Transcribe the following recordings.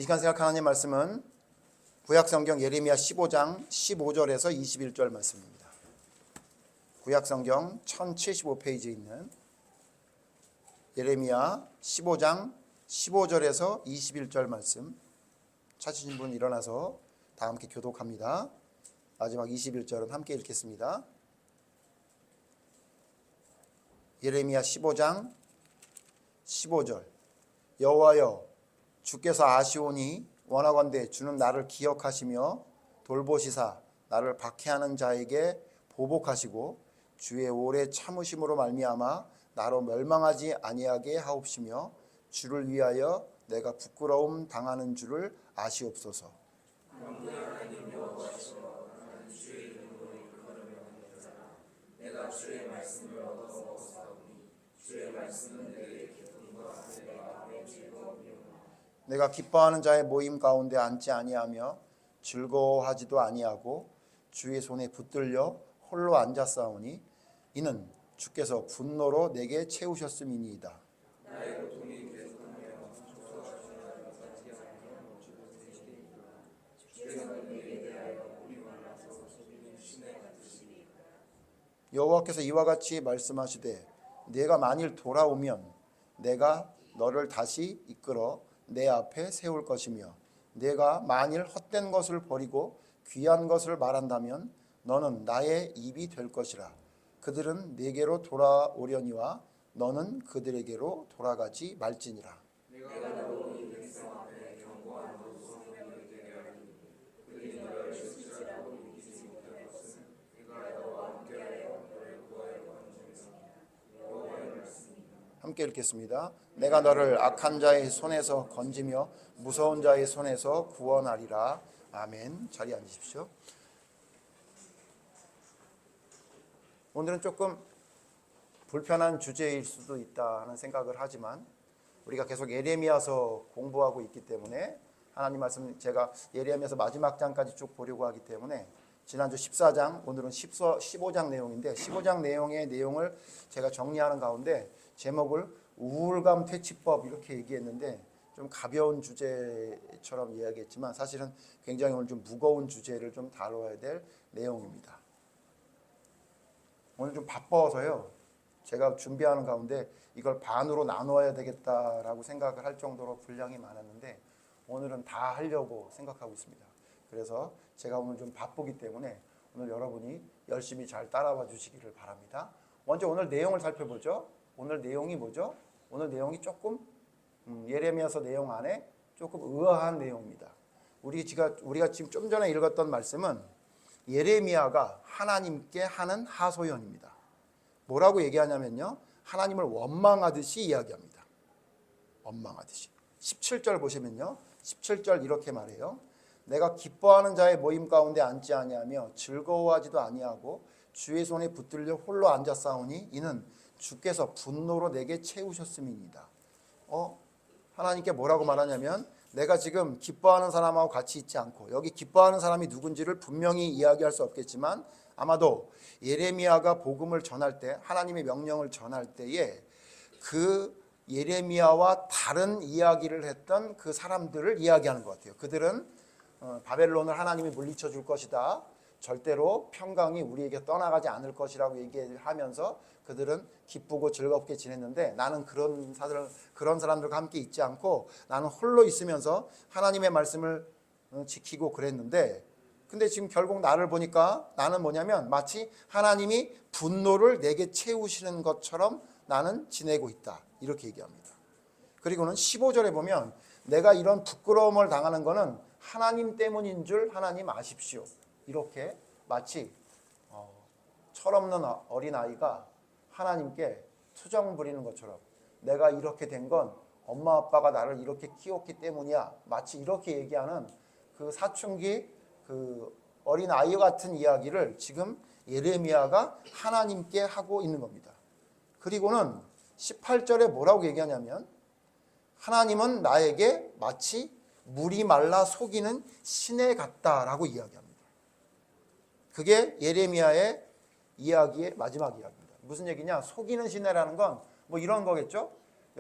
이 시간 생각하는 하나님의 말씀은 구약성경 예레미야 15장 15절에서 21절 말씀입니다. 구약성경 1075페이지에 있는 예레미야 15장 15절에서 21절 말씀, 찾으신 분 일어나서 다 함께 교독합니다. 마지막 21절은 함께 읽겠습니다. 예레미야 15장 15절. 여호와여, 주께서 아시오니 원하건대 주는 나를 기억하시며 돌보시사 나를 박해하는 자에게 보복하시고 주의 오래 참으심으로 말미암아 나로 멸망하지 아니하게 하옵시며 주를 위하여 내가 부끄러움 당하는 줄을 아시옵소서. 내가 주의 말씀을 얻어 먹었사오니 주의 말씀은 내게 기쁨과 내가 즐거움이요. 내가 기뻐하는 자의 모임 가운데 앉지 아니하며 즐거워하지도 아니하고 주의 손에 붙들려 홀로 앉았사오니 이는 주께서 분노로 내게 채우셨음이니이다. 나의 고통이 계속하며 주께서 내게 대하여 우리 만나서 소비는 신의 같으시니 여호와께서 이와 같이 말씀하시되 내가 만일 돌아오면 내가 너를 다시 이끌어 내 앞에 세울 것이며 내가 만일 헛된 것을 버리고 귀한 것을 말한다면 너는 나의 입이 될 것이라. 그들은 내게로 돌아오려니와 너는 그들에게로 돌아가지 말지니라. 내가 너희 백성 앞에 견고한 노소를 되게 하리니 그들이 너를 실지라도 이기지 못할 것은 내가 너와 함께하여 너를 구하여 하는 중이니라. 여호와의 말씀이다. 함께 읽겠습니다. 내가 너를 악한 자의 손에서 건지며 무서운 자의 손에서 구원하리라. 아멘. 자리에 앉으십시오. 오늘은 조금 불편한 주제일 수도 있다 하는 생각을 하지만 우리가 계속 예레미야서 공부하고 있기 때문에 하나님 말씀 제가 예레미야서 마지막 장까지 쭉 보려고 하기 때문에 지난주 14장, 오늘은 15장 내용인데 15장 내용의 내용을 제가 정리하는 가운데 제목을 우울감 퇴치법 이렇게 얘기했는데 좀 가벼운 주제처럼 이야기했지만 사실은 굉장히 오늘 좀 무거운 주제를 좀 다뤄야 될 내용입니다. 오늘 좀 바빠서요. 제가 준비하는 가운데 이걸 반으로 나누어야 되겠다라고 생각을 할 정도로 분량이 많았는데 오늘은 다 하려고 생각하고 있습니다. 그래서 제가 오늘 좀 바쁘기 때문에 오늘 여러분이 열심히 잘 따라와 주시기를 바랍니다. 먼저 오늘 내용을 살펴보죠. 오늘 내용이 뭐죠? 오늘 내용이 조금 예레미야서 내용 안에 조금 의아한 내용입니다. 우리가 지금 좀 전에 읽었던 말씀은 예레미야가 하나님께 하는 하소연입니다. 뭐라고 얘기하냐면요. 하나님을 원망하듯이 이야기합니다. 원망하듯이. 17절 보시면요. 17절 이렇게 말해요. 내가 기뻐하는 자의 모임 가운데 앉지 아니하며 즐거워하지도 아니하고 주의 손에 붙들려 홀로 앉았사오니 이는 주께서 분노로 내게 채우셨음이니이다. 하나님께 뭐라고 말하냐면 내가 지금 기뻐하는 사람하고 같이 있지 않고 여기 기뻐하는 사람이 누군지를 분명히 이야기할 수 없겠지만 아마도 예레미야가 복음을 전할 때 하나님의 명령을 전할 때에 그 예레미야와 다른 이야기를 했던 그 사람들을 이야기하는 것 같아요. 그들은 바벨론을 하나님이 물리쳐 줄 것이다. 절대로 평강이 우리에게 떠나가지 않을 것이라고 얘기를 하면서 그들은 기쁘고 즐겁게 지냈는데 나는 그런 사람들과 함께 있지 않고 나는 홀로 있으면서 하나님의 말씀을 지키고 그랬는데 근데 지금 결국 나를 보니까 나는 뭐냐면 마치 하나님이 분노를 내게 채우시는 것처럼 나는 지내고 있다. 이렇게 얘기합니다. 그리고는 15절에 보면 내가 이런 부끄러움을 당하는 거는 하나님 때문인 줄 하나님 아십시오. 이렇게 마치 철없는 어린아이가 하나님께 투정 부리는 것처럼 내가 이렇게 된 건 엄마 아빠가 나를 이렇게 키웠기 때문이야. 마치 이렇게 얘기하는 그 사춘기 그 어린아이 같은 이야기를 지금 예레미야가 하나님께 하고 있는 겁니다. 그리고는 18절에 뭐라고 얘기하냐면 하나님은 나에게 마치 물이 말라 속이는 시내 같다라고 이야기합니다. 그게 예레미야의 이야기의 마지막 이야기입니다. 무슨 얘기냐? 속이는 시내라는 건 뭐 이런 거겠죠?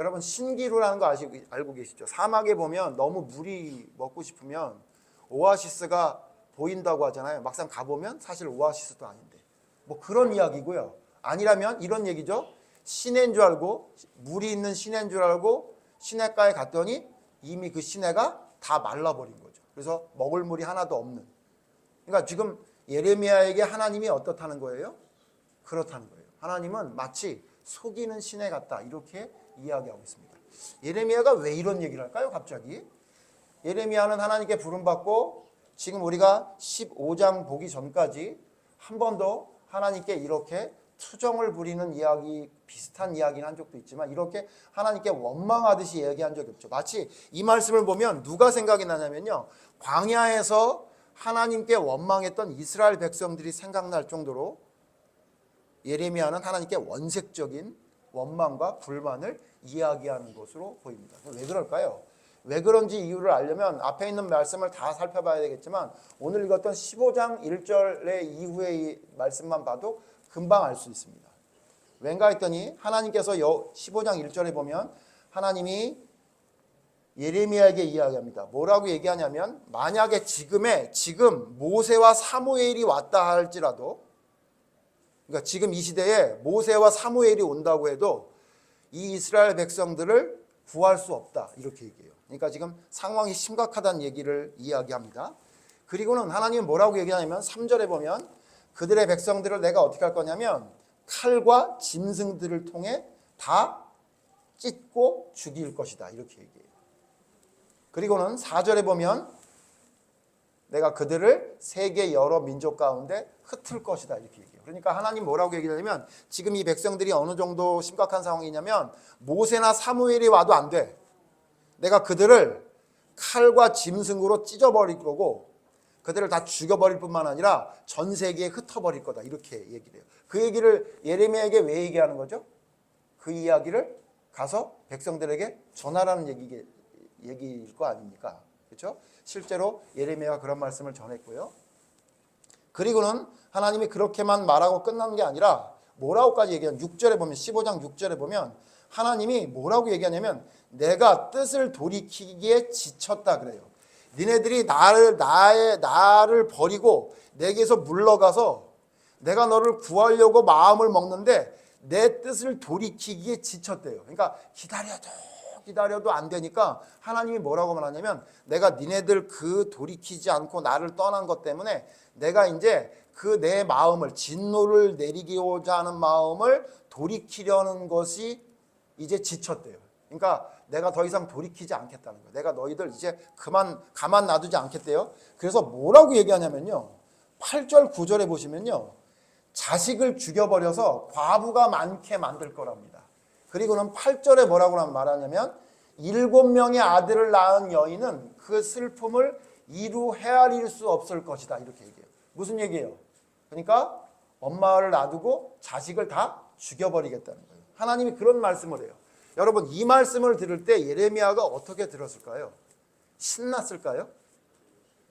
여러분 신기루라는 거 알고 계시죠? 사막에 보면 너무 물이 먹고 싶으면 오아시스가 보인다고 하잖아요. 막상 가보면 사실 오아시스도 아닌데 뭐 그런 이야기고요. 아니라면 이런 얘기죠. 시내인 줄 알고 물이 있는 시내인 줄 알고 시내가에 갔더니 이미 그 시내가 다 말라버린 거죠. 그래서 먹을 물이 하나도 없는. 그러니까 지금 예레미야에게 하나님이 어떻다는 거예요? 그렇다는 거예요. 하나님은 마치 속이는 시내 같다 이렇게 이야기하고 있습니다. 예레미야가 왜 이런 얘기를 할까요? 갑자기 예레미야는 하나님께 부름받고 지금 우리가 15장 보기 전까지 한 번도 하나님께 이렇게 투정을 부리는 이야기, 비슷한 이야기는 한 적도 있지만 이렇게 하나님께 원망하듯이 얘기한 적이 없죠. 마치 이 말씀을 보면 누가 생각이 나냐면요, 광야에서 하나님께 원망했던 이스라엘 백성들이 생각날 정도로 예레미야는 하나님께 원색적인 원망과 불만을 이야기하는 것으로 보입니다. 왜 그럴까요? 왜 그런지 이유를 알려면 앞에 있는 말씀을 다 살펴봐야 되겠지만 오늘 읽었던 15장 1절의 이후의 말씀만 봐도 금방 알 수 있습니다. 왠가 했더니 하나님께서 15장 1절에 보면 하나님이 예레미야에게 이야기합니다. 뭐라고 얘기하냐면 만약에 지금 모세와 사무엘이 왔다 할지라도, 그러니까 지금 이 시대에 모세와 사무엘이 온다고 해도 이 이스라엘 백성들을 구할 수 없다 이렇게 얘기해요. 그러니까 지금 상황이 심각하다는 얘기를 이야기합니다. 그리고는 하나님은 뭐라고 얘기하냐면 3절에 보면 그들의 백성들을 내가 어떻게 할 거냐면 칼과 짐승들을 통해 다 찢고 죽일 것이다 이렇게 얘기해요. 그리고는 4절에 보면 내가 그들을 세계 여러 민족 가운데 흩을 것이다 이렇게 얘기해요. 그러니까 하나님 뭐라고 얘기하냐면 지금 이 백성들이 어느 정도 심각한 상황이냐면 모세나 사무엘이 와도 안 돼. 내가 그들을 칼과 짐승으로 찢어버릴 거고 그들을 다 죽여버릴 뿐만 아니라 전 세계에 흩어버릴 거다 이렇게 얘기를 해요. 그 얘기를 예레미야에게 왜 얘기하는 거죠? 그 이야기를 가서 백성들에게 전하라는 얘기일 거 아닙니까? 그렇죠? 실제로 예레미야가 그런 말씀을 전했고요. 그리고는 하나님이 그렇게만 말하고 끝난 게 아니라 뭐라고까지 얘기하면 6절에 보면 15장 6절에 보면 하나님이 뭐라고 얘기하냐면 내가 뜻을 돌이키기에 지쳤다 그래요. 니네들이 나를 버리고 내게서 물러가서 내가 너를 구하려고 마음을 먹는데 내 뜻을 돌이키기에 지쳤대요. 그러니까 기다려도 안 되니까 하나님이 뭐라고 말하냐면 내가 니네들 그 돌이키지 않고 나를 떠난 것 때문에 내가 이제 그 내 마음을 진노를 내리고자 하는 마음을 돌이키려는 것이 이제 지쳤대요. 그러니까 내가 더 이상 돌이키지 않겠다는 거예요. 내가 너희들 이제 가만 놔두지 않겠대요. 그래서 뭐라고 얘기하냐면요. 8절 9절에 보시면요. 자식을 죽여버려서 과부가 많게 만들 거랍니다. 그리고는 8절에 뭐라고 말하냐면 7명의 아들을 낳은 여인은 그 슬픔을 이루 헤아릴 수 없을 것이다 이렇게 얘기해요. 무슨 얘기예요? 그러니까 엄마를 놔두고 자식을 다 죽여버리겠다는 거예요. 하나님이 그런 말씀을 해요. 여러분 이 말씀을 들을 때 예레미야가 어떻게 들었을까요? 신났을까요?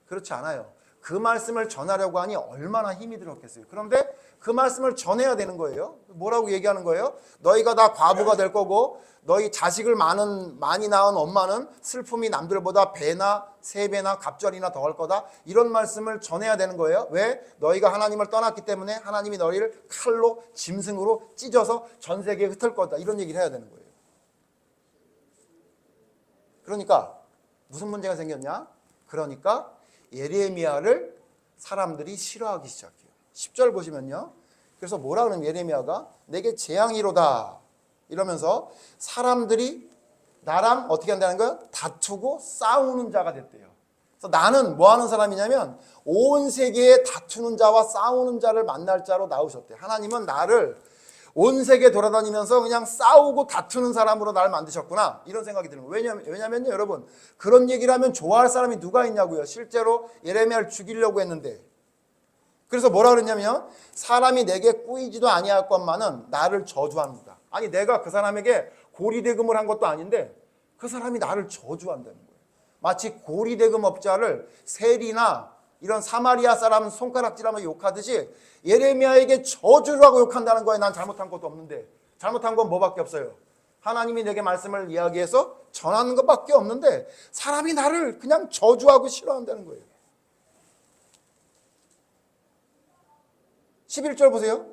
그렇지 않아요. 그 말씀을 전하려고 하니 얼마나 힘이 들었겠어요. 그런데 그 말씀을 전해야 되는 거예요. 뭐라고 얘기하는 거예요? 너희가 다 과부가 될 거고 너희 자식을 많이 낳은 엄마는 슬픔이 남들보다 배나 세 배나 갑절이나 더 할 거다. 이런 말씀을 전해야 되는 거예요. 왜? 너희가 하나님을 떠났기 때문에 하나님이 너희를 칼로 짐승으로 찢어서 전 세계에 흩을 거다. 이런 얘기를 해야 되는 거예요. 그러니까 무슨 문제가 생겼냐? 그러니까 예레미야를 사람들이 싫어하기 시작해요. 10절 보시면요. 그래서 뭐라 그러면 예레미야가 내게 재앙이로다 이러면서 사람들이 나랑 어떻게 한다는 거예요? 다투고 싸우는 자가 됐대요. 그래서 나는 뭐 하는 사람이냐면 온 세계에 다투는 자와 싸우는 자를 만날 자로 나오셨대요. 하나님은 나를 온 세계 돌아다니면서 그냥 싸우고 다투는 사람으로 나를 만드셨구나 이런 생각이 드는 거예요. 왜냐면요 여러분 그런 얘기를 하면 좋아할 사람이 누가 있냐고요. 실제로 예레미야를 죽이려고 했는데 그래서 뭐라 그랬냐면 사람이 내게 꾸이지도 아니할 것만은 나를 저주합니다. 아니 내가 그 사람에게 고리대금을 한 것도 아닌데 그 사람이 나를 저주한다는 거예요. 마치 고리대금업자를 세리나 이런 사마리아 사람 손가락질하면 욕하듯이 예레미야에게 저주를 하고 욕한다는 거예요. 난 잘못한 것도 없는데 잘못한 건 뭐밖에 없어요. 하나님이 내게 말씀을 이야기해서 전하는 것밖에 없는데 사람이 나를 그냥 저주하고 싫어한다는 거예요. 11절 보세요.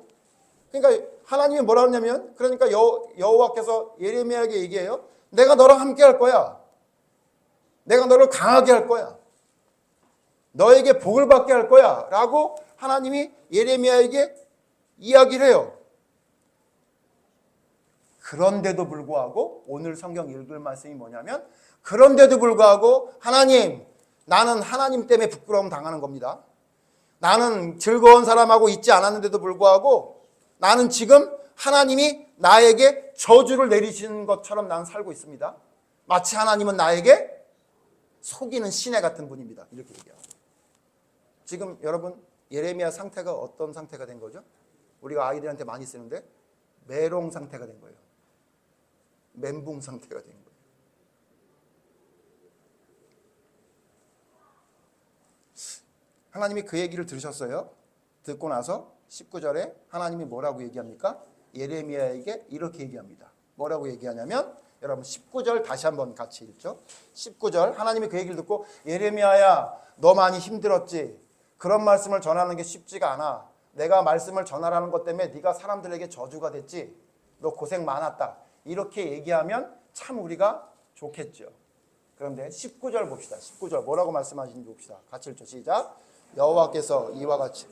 그러니까 하나님이 뭐라 하냐면, 그러니까 여호와께서 예레미야에게 얘기해요. 내가 너랑 함께 할 거야. 내가 너를 강하게 할 거야. 너에게 복을 받게 할 거야 라고 하나님이 예레미야에게 이야기를 해요. 그런데도 불구하고 오늘 성경 읽을 말씀이 뭐냐면, 그런데도 불구하고 하나님, 나는 하나님 때문에 부끄러움 당하는 겁니다. 나는 즐거운 사람하고 있지 않았는데도 불구하고 나는 지금 하나님이 나에게 저주를 내리시는 것처럼 난 살고 있습니다. 마치 하나님은 나에게 속이는 시내 같은 분입니다. 이렇게 얘기하고. 지금 여러분 예레미야 상태가 어떤 상태가 된 거죠? 우리가 아이들한테 많이 쓰는데 메롱 상태가 된 거예요. 멘붕 상태가 된 거예요. 하나님이 그 얘기를 들으셨어요. 듣고 나서 19절에 하나님이 뭐라고 얘기합니까? 예레미야에게 이렇게 얘기합니다. 뭐라고 얘기하냐면, 여러분 19절 다시 한번 같이 읽죠. 19절 하나님이 그 얘기를 듣고, 예레미야야 너 많이 힘들었지? 그런 말씀을 전하는 게 쉽지가 않아. 내가 말씀을 전하라는 것 때문에 네가 사람들에게 저주가 됐지? 너 고생 많았다. 이렇게 얘기하면 참 우리가 좋겠죠. 그런데 19절 봅시다. 19절 뭐라고 말씀하시는지 봅시다. 같이 읽죠. 시작. 여호와께서 이와 같이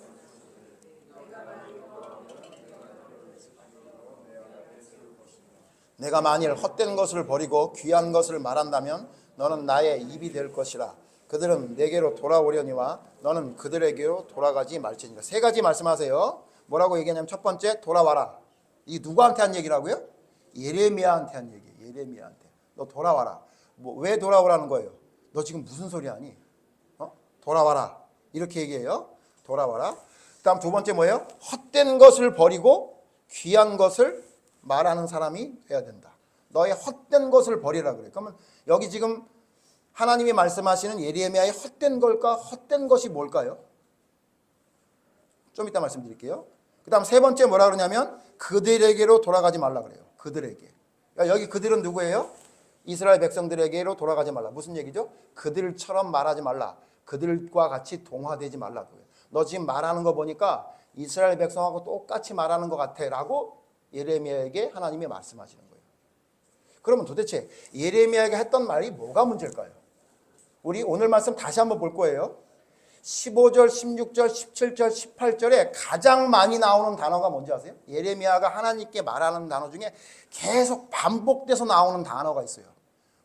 내가 만일 헛된 것을 버리고 귀한 것을 말한다면 너는 나의 입이 될 것이라. 그들은 내게로 돌아오려니와 너는 그들에게로 돌아가지 말지니라. 세 가지 말씀하세요. 뭐라고 얘기하냐면, 첫 번째, 돌아와라. 이 누구한테 한 얘기라고요? 예레미야한테 한 얘기예요. 예레미야한테. 너 돌아와라. 왜 돌아오라는 거예요? 너 지금 무슨 소리 하니? 돌아와라. 이렇게 얘기해요. 돌아와라. 그 다음 두 번째 뭐예요? 헛된 것을 버리고 귀한 것을 말하는 사람이 돼야 된다. 너의 헛된 것을 버리라 그래요. 그러면 여기 지금 하나님이 말씀하시는 예레미야의 헛된 걸까? 헛된 것이 뭘까요? 좀 이따 말씀드릴게요. 그 다음 세 번째 뭐라 그러냐면, 그들에게로 돌아가지 말라 그래요. 그들에게. 그러니까 여기 그들은 누구예요? 이스라엘 백성들에게로 돌아가지 말라. 무슨 얘기죠? 그들처럼 말하지 말라. 그들과 같이 동화되지 말라고요. 너 지금 말하는 거 보니까 이스라엘 백성하고 똑같이 말하는 것 같아 라고 예레미야에게 하나님이 말씀하시는 거예요. 그러면 도대체 예레미야에게 했던 말이 뭐가 문제일까요? 우리 오늘 말씀 다시 한번 볼 거예요. 15절, 16절, 17절, 18절에 가장 많이 나오는 단어가 뭔지 아세요? 예레미야가 하나님께 말하는 단어 중에 계속 반복돼서 나오는 단어가 있어요.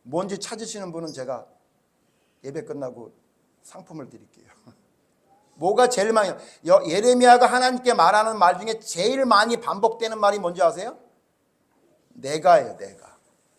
뭔지 찾으시는 분은 제가 예배 끝나고 상품을 드릴게요. 뭐가 제일 많이, 예레미야가 하나님께 말하는 말 중에 제일 많이 반복되는 말이 뭔지 아세요? 내가예요. 내가.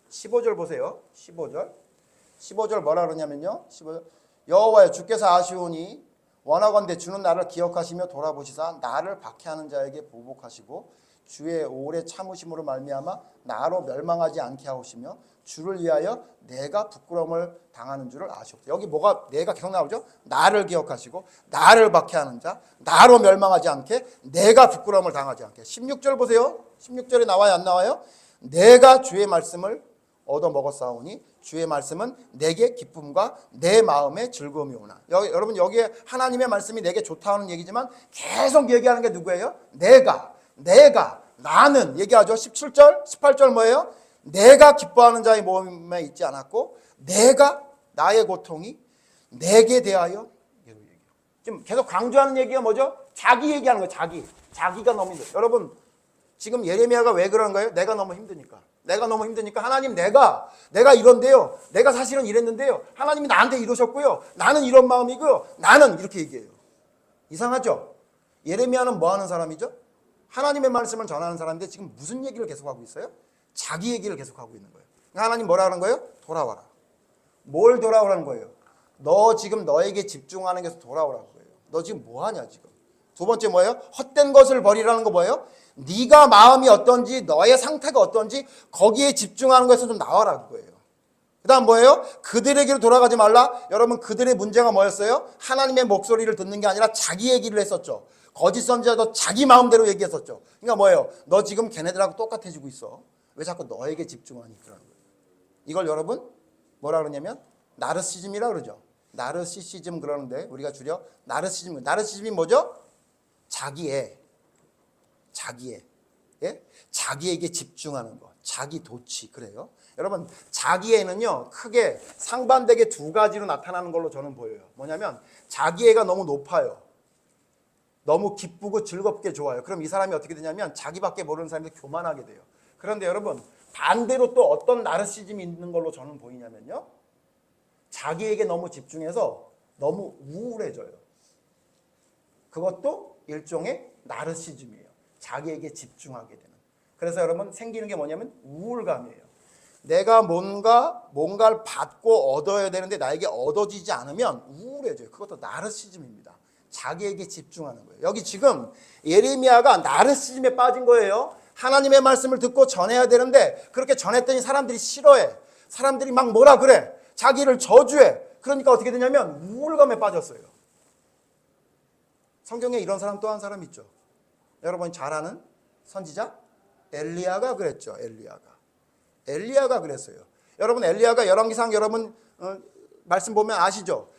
15절 보세요. 15절 뭐라 그러냐면요. 15절, 여호와여 주께서 아시오니 원하건대 주는 나를 기억하시며 돌아보시사 나를 박해하는 자에게 보복하시고 주의 오래 참으심으로 말미암아 나로 멸망하지 않게 하시며 주를 위하여 내가 부끄러움을 당하는 줄을 아시옵소서. 여기 뭐가 내가 계속 나오죠? 나를 기억하시고 나를 박해하는 자, 나로 멸망하지 않게, 내가 부끄러움을 당하지 않게. 16절 보세요. 16절에 나와요, 안 나와요? 내가 주의 말씀을 얻어 먹었사오니 주의 말씀은 내게 기쁨과 내 마음에 즐거움이 오나. 여러분 여기에 하나님의 말씀이 내게 좋다는 얘기지만 계속 얘기하는 게 누구예요? 내가, 나는 얘기하죠. 17절, 18절 뭐예요? 내가 기뻐하는 자의 몸에 있지 않았고 내가, 나의 고통이 내게 대하여. 지금 계속 강조하는 얘기가 뭐죠? 자기 얘기하는 거예요. 자기가 너무 힘들어요. 여러분 지금 예레미야가 왜 그런 거예요? 내가 너무 힘드니까. 하나님 내가 이런데요. 내가 사실은 이랬는데요. 하나님이 나한테 이러셨고요. 나는 이런 마음이고요. 나는 이렇게 얘기해요. 이상하죠? 예레미야는 뭐 하는 사람이죠? 하나님의 말씀을 전하는 사람인데 지금 무슨 얘기를 계속하고 있어요? 자기 얘기를 계속하고 있는 거예요. 하나님 뭐라 하는 거예요? 돌아와라. 뭘 돌아오라는 거예요? 너 지금 너에게 집중하는 것에서 돌아오라는 거예요. 너 지금 뭐 하냐 지금? 두 번째 뭐예요? 헛된 것을 버리라는 거 뭐예요? 네가 마음이 어떤지, 너의 상태가 어떤지 거기에 집중하는 것에서 좀 나와라는 거예요. 그 다음 뭐예요? 그들에게로 돌아가지 말라. 여러분 그들의 문제가 뭐였어요? 하나님의 목소리를 듣는 게 아니라 자기 얘기를 했었죠. 거짓 선지자도 자기 마음대로 얘기했었죠. 그러니까 뭐예요? 너 지금 걔네들하고 똑같아지고 있어. 왜 자꾸 너에게 집중하니? 그러는 거예요. 이걸 여러분 뭐라 그러냐면 나르시즘이라 그러죠. 나르시시즘 그러는데 우리가 줄여 나르시즘. 나르시즘이 뭐죠? 자기의 예? 자기에게 집중하는 거. 자기 도취. 그래요. 여러분 자기애는요 크게 상반되게 두 가지로 나타나는 걸로 저는 보여요. 뭐냐면 자기애가 너무 높아요. 너무 기쁘고 즐겁게 좋아요. 그럼 이 사람이 어떻게 되냐면 자기밖에 모르는 사람이 교만하게 돼요. 그런데 여러분 반대로 또 어떤 나르시즘이 있는 걸로 저는 보이냐면요, 자기에게 너무 집중해서 너무 우울해져요. 그것도 일종의 나르시즘이에요. 자기에게 집중하게 되는. 그래서 여러분 생기는 게 뭐냐면 우울감이에요. 내가 뭔가를 받고 얻어야 되는데 나에게 얻어지지 않으면 우울해져요. 그것도 나르시즘입니다. 자기에게 집중하는 거예요. 여기 지금 예레미야가 나르시즘에 빠진 거예요. 하나님의 말씀을 듣고 전해야 되는데 그렇게 전했더니 사람들이 싫어해. 사람들이 막 뭐라 그래. 자기를 저주해. 그러니까 어떻게 되냐면 우울감에 빠졌어요. 성경에 이런 사람 또 한 사람 있죠. 여러분이 잘 아는 선지자 엘리야가 그랬죠. 엘리야가 그랬어요. 여러분 엘리야가 열왕기상 여러분 말씀 보면 아시죠?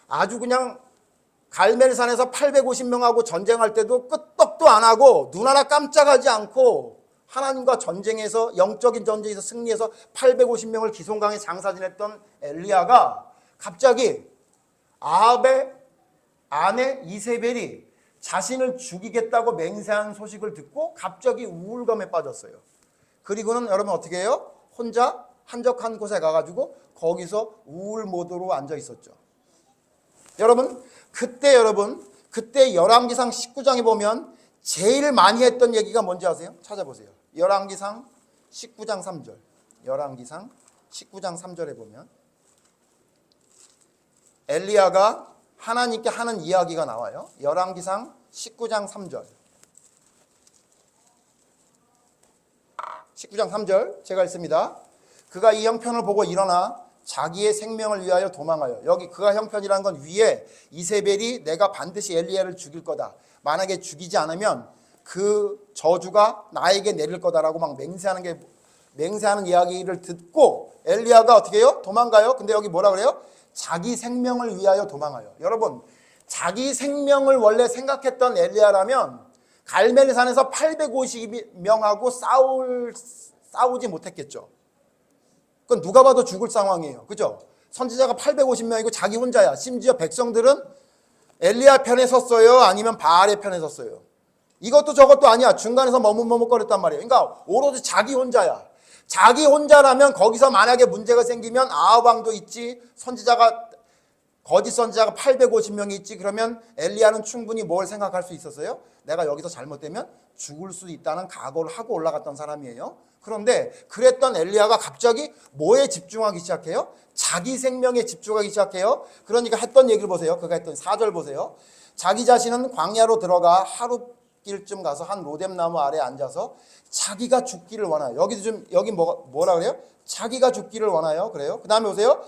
아주 그냥 갈멜산에서 850명하고 전쟁할 때도 끄떡도 안 하고 눈 하나 깜짝하지 않고 하나님과 전쟁에서 영적인 전쟁에서 승리해서 850명을 기송강에 장사 지냈던 엘리야가 갑자기 아합의 아내 이세벨이 자신을 죽이겠다고 맹세한 소식을 듣고 갑자기 우울감에 빠졌어요. 그리고는 여러분 어떻게 해요? 혼자 한적한 곳에 가가지고 거기서 우울 모드로 앉아 있었죠. 여러분 그때 열왕기상 19장에 보면 제일 많이 했던 얘기가 뭔지 아세요? 찾아보세요. 열왕기상 19장 3절. 열왕기상 19장 3절에 보면 엘리야가 하나님께 하는 이야기가 나와요. 열왕기상 19장 3절. 19장 3절 제가 읽습니다. 그가 이 형편을 보고 일어나 자기의 생명을 위하여 도망하여. 여기 그가 형편이라는 건 위에 이세벨이 내가 반드시 엘리야를 죽일 거다. 만약에 죽이지 않으면 그 저주가 나에게 내릴 거다라고 막 맹세하는 이야기를 듣고 엘리야가 어떻게 해요? 도망가요. 근데 여기 뭐라 그래요? 자기 생명을 위하여 도망하여. 여러분 자기 생명을 원래 생각했던 엘리야라면 갈멜산에서 850명하고 싸우지 못했겠죠. 그건 누가 봐도 죽을 상황이에요. 그죠? 선지자가 850명이고 자기 혼자야. 심지어 백성들은 엘리야 편에 섰어요? 아니면 바알의 편에 섰어요? 이것도 저것도 아니야. 중간에서 머뭇머뭇거렸단 말이에요. 그러니까 오로지 자기 혼자야. 자기 혼자라면 거기서 만약에 문제가 생기면 아합 왕도 있지, 거짓 선지자가 850명이 있지. 그러면 엘리야는 충분히 뭘 생각할 수 있었어요? 내가 여기서 잘못되면 죽을 수 있다는 각오를 하고 올라갔던 사람이에요. 그런데 그랬던 엘리야가 갑자기 뭐에 집중하기 시작해요? 자기 생명에 집중하기 시작해요. 그러니까 했던 얘기를 보세요. 그가 했던 4절 보세요. 자기 자신은 광야로 들어가 하룻길쯤 가서 한 로뎀나무 아래에 앉아서 자기가 죽기를 원하요. 여기 뭐라 그래요? 자기가 죽기를 원하요. 그래요. 그 다음에 보세요.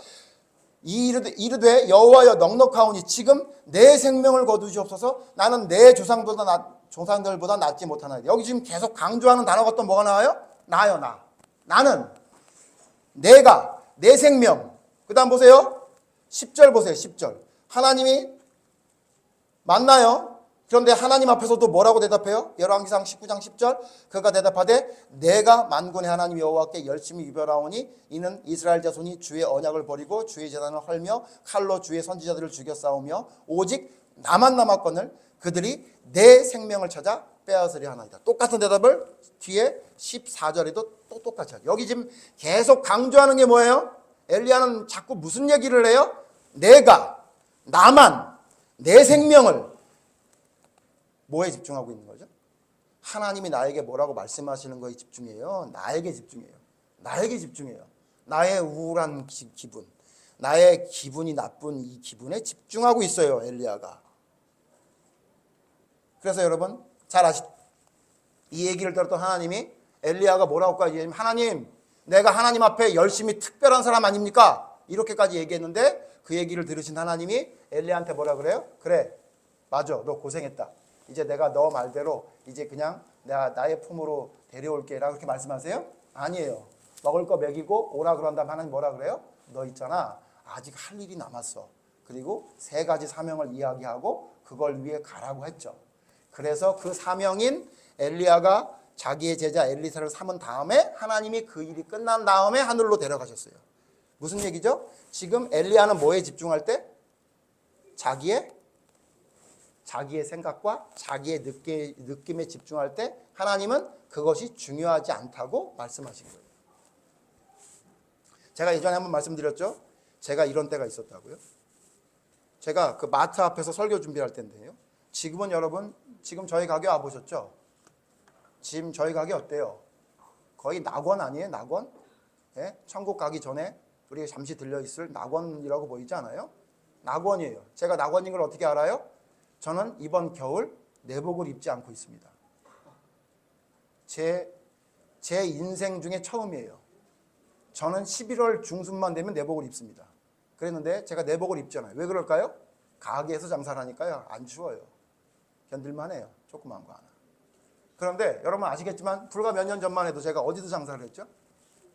이르되 여호와여 넉넉하오니 지금 내 생명을 거두시옵소서. 나는 내 조상들보다 낫지 못하나이다. 여기 지금 계속 강조하는 단어가 또 뭐가 나와요? 나요. 나는 내가 내 생명. 그 다음 보세요. 10절 보세요. 10절 하나님이 만나요. 그런데 하나님 앞에서도 뭐라고 대답해요? 열왕기상 19장 10절 그가 대답하되 내가 만군의 하나님 여호와께 열심히 유별하오니 이는 이스라엘 자손이 주의 언약을 버리고 주의 제단을 헐며 칼로 주의 선지자들을 죽여 싸우며 오직 나만 남았거늘 그들이 내 생명을 찾아 빼앗으려 하나이다. 똑같은 대답을 뒤에 14절에도 또 똑같이 하죠. 여기 지금 계속 강조하는 게 뭐예요? 엘리야는 자꾸 무슨 얘기를 해요? 나만 내 생명을 뭐에 집중하고 있는 거죠? 하나님이 나에게 뭐라고 말씀하시는 거에 집중해요. 나에게 집중해요. 나의 우울한 기분, 나의 기분이 나쁜 이 기분에 집중하고 있어요. 엘리야가. 그래서 여러분 잘 아시죠? 이 얘기를 들었던 하나님이 엘리야가 뭐라고까지 얘기하면 하나님 내가 하나님 앞에 열심히 특별한 사람 아닙니까? 이렇게까지 얘기했는데 그 얘기를 들으신 하나님이 엘리야한테 뭐라 그래요? 그래 맞아 너 고생했다. 이제 내가 너 말대로 이제 그냥 나의 품으로 데려올게 라고 그렇게 말씀하세요? 아니에요. 먹을 거 먹이고 오라 그런 다음 하나님 뭐라 그래요? 너 있잖아. 아직 할 일이 남았어. 그리고 3가지 사명을 이야기하고 그걸 위해 가라고 했죠. 그래서 그 사명인 엘리야가 자기의 제자 엘리사를 삼은 다음에 하나님이 그 일이 끝난 다음에 하늘로 데려가셨어요. 무슨 얘기죠? 지금 엘리야는 뭐에 집중할 때? 자기의 생각과 자기의 느낌에 집중할 때 하나님은 그것이 중요하지 않다고 말씀하신 거예요. 제가 예전에 한번 말씀드렸죠? 제가 이런 때가 있었다고요. 제가 그 마트 앞에서 설교 준비할 때인데요. 지금은 여러분, 지금 저희 가게 와보셨죠? 지금 저희 가게 어때요? 거의 낙원 아니에요? 낙원? 예? 천국 가기 전에 우리 잠시 들려있을 낙원이라고 보이지 않아요? 낙원이에요. 제가 낙원인 걸 어떻게 알아요? 저는 이번 겨울 내복을 입지 않고 있습니다. 제 인생 중에 처음이에요. 저는 11월 중순만 되면 내복을 입습니다. 그랬는데 제가 내복을 입잖아요. 왜 그럴까요? 가게에서 장사를 하니까요. 안 추워요. 견딜만 해요. 조그만 거 하나. 그런데 여러분 아시겠지만 불과 몇 년 전만 해도 제가 어디서 장사를 했죠?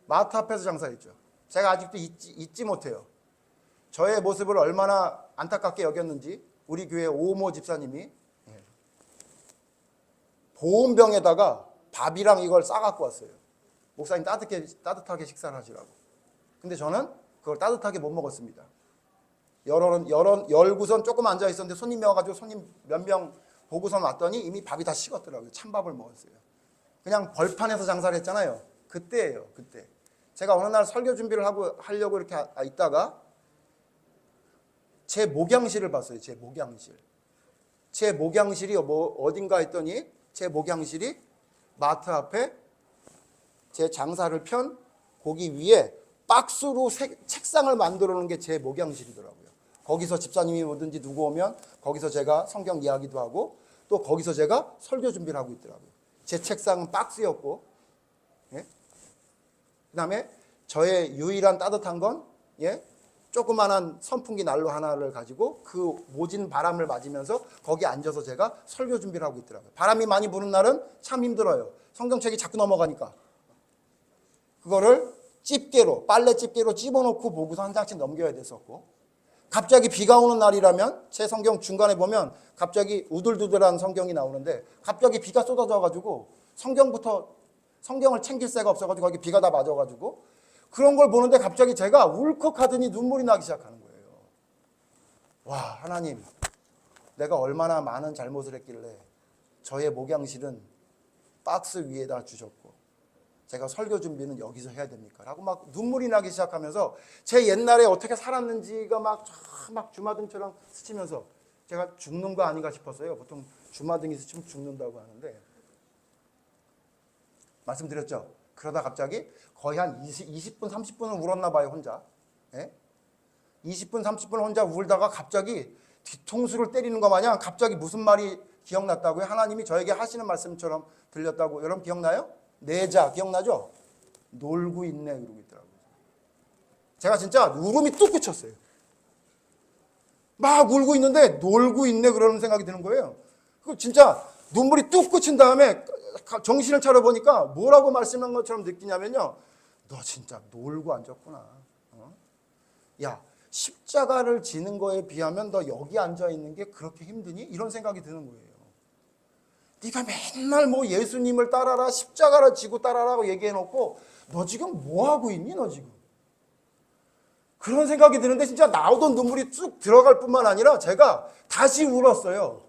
마트 앞에서 장사했죠. 제가 아직도 잊지 못해요. 저의 모습을 얼마나 안타깝게 여겼는지 우리 교회 오모 집사님이 보온병에다가 밥이랑 이걸 싸갖고 왔어요. 목사님 따뜻하게 식사를 하시라고. 근데 저는 그걸 따뜻하게 못 먹었습니다. 열고선 조금 앉아있었는데 손님이 와가지고 손님 몇 명 보고선 왔더니 이미 밥이 다 식었더라고요. 찬밥을 먹었어요. 그냥 벌판에서 장사를 했잖아요. 그때예요. 그때. 제가 어느 날 설교 준비를 하려고 이렇게 있다가 제 목양실을 봤어요. 제 목양실이 어딘가 했더니 제 목양실이 마트 앞에 제 장사를 편 거기 위에 박스로 책상을 만들어 놓은 게 제 목양실이더라고요. 거기서 집사님이 오든지 누구 오면 거기서 제가 성경 이야기도 하고 또 거기서 제가 설교 준비를 하고 있더라고요. 제 책상은 박스였고, 예? 그 다음에 저의 유일한 따뜻한 건, 예? 조그만한 선풍기 난로 하나를 가지고 그 모진 바람을 맞으면서 거기 앉아서 제가 설교 준비를 하고 있더라고요. 바람이 많이 부는 날은 참 힘들어요. 성경책이 자꾸 넘어가니까. 그거를 빨래 집게로 집어넣고 보고서 한 장씩 넘겨야 됐었고, 갑자기 비가 오는 날이라면 제 성경 중간에 보면 갑자기 우들두들한 성경이 나오는데 갑자기 비가 쏟아져가지고 성경을 챙길 새가 없어가지고 거기 비가 다 맞아가지고 그런 걸 보는데 갑자기 제가 울컥하더니 눈물이 나기 시작하는 거예요. 와, 하나님, 내가 얼마나 많은 잘못을 했길래 저의 목양실은 박스 위에다 주셨고 제가 설교 준비는 여기서 해야 됩니까? 라고 막 눈물이 나기 시작하면서 제 옛날에 어떻게 살았는지가 막 주마등처럼 스치면서 제가 죽는 거 아닌가 싶었어요. 보통 주마등이 스치면 죽는다고 하는데 말씀드렸죠. 그러다 갑자기 거의 한 20분, 30분은 울었나 봐요, 혼자. 예? 20분, 30분 혼자 울다가 갑자기 뒤통수를 때리는 것 마냥 갑자기 무슨 말이 기억났다고요? 하나님이 저에게 하시는 말씀처럼 들렸다고. 여러분 기억나요? 내자 기억나죠? 놀고 있네 그러고 있더라고요. 제가 진짜 울음이 뚝 그쳤어요. 막 울고 있는데 놀고 있네 그러는 생각이 드는 거예요. 그 진짜 눈물이 뚝 그친 다음에 정신을 차려보니까 뭐라고 말씀한 것처럼 느끼냐면요. 너 진짜 놀고 앉았구나. 야, 십자가를 지는 거에 비하면 너 여기 앉아있는 게 그렇게 힘드니? 이런 생각이 드는 거예요. 네가 맨날 뭐 예수님을 따라라, 십자가를 지고 따라라고 얘기해놓고 너 지금 뭐하고 있니? 너 지금. 그런 생각이 드는데 진짜 나오던 눈물이 쭉 들어갈 뿐만 아니라 제가 다시 울었어요.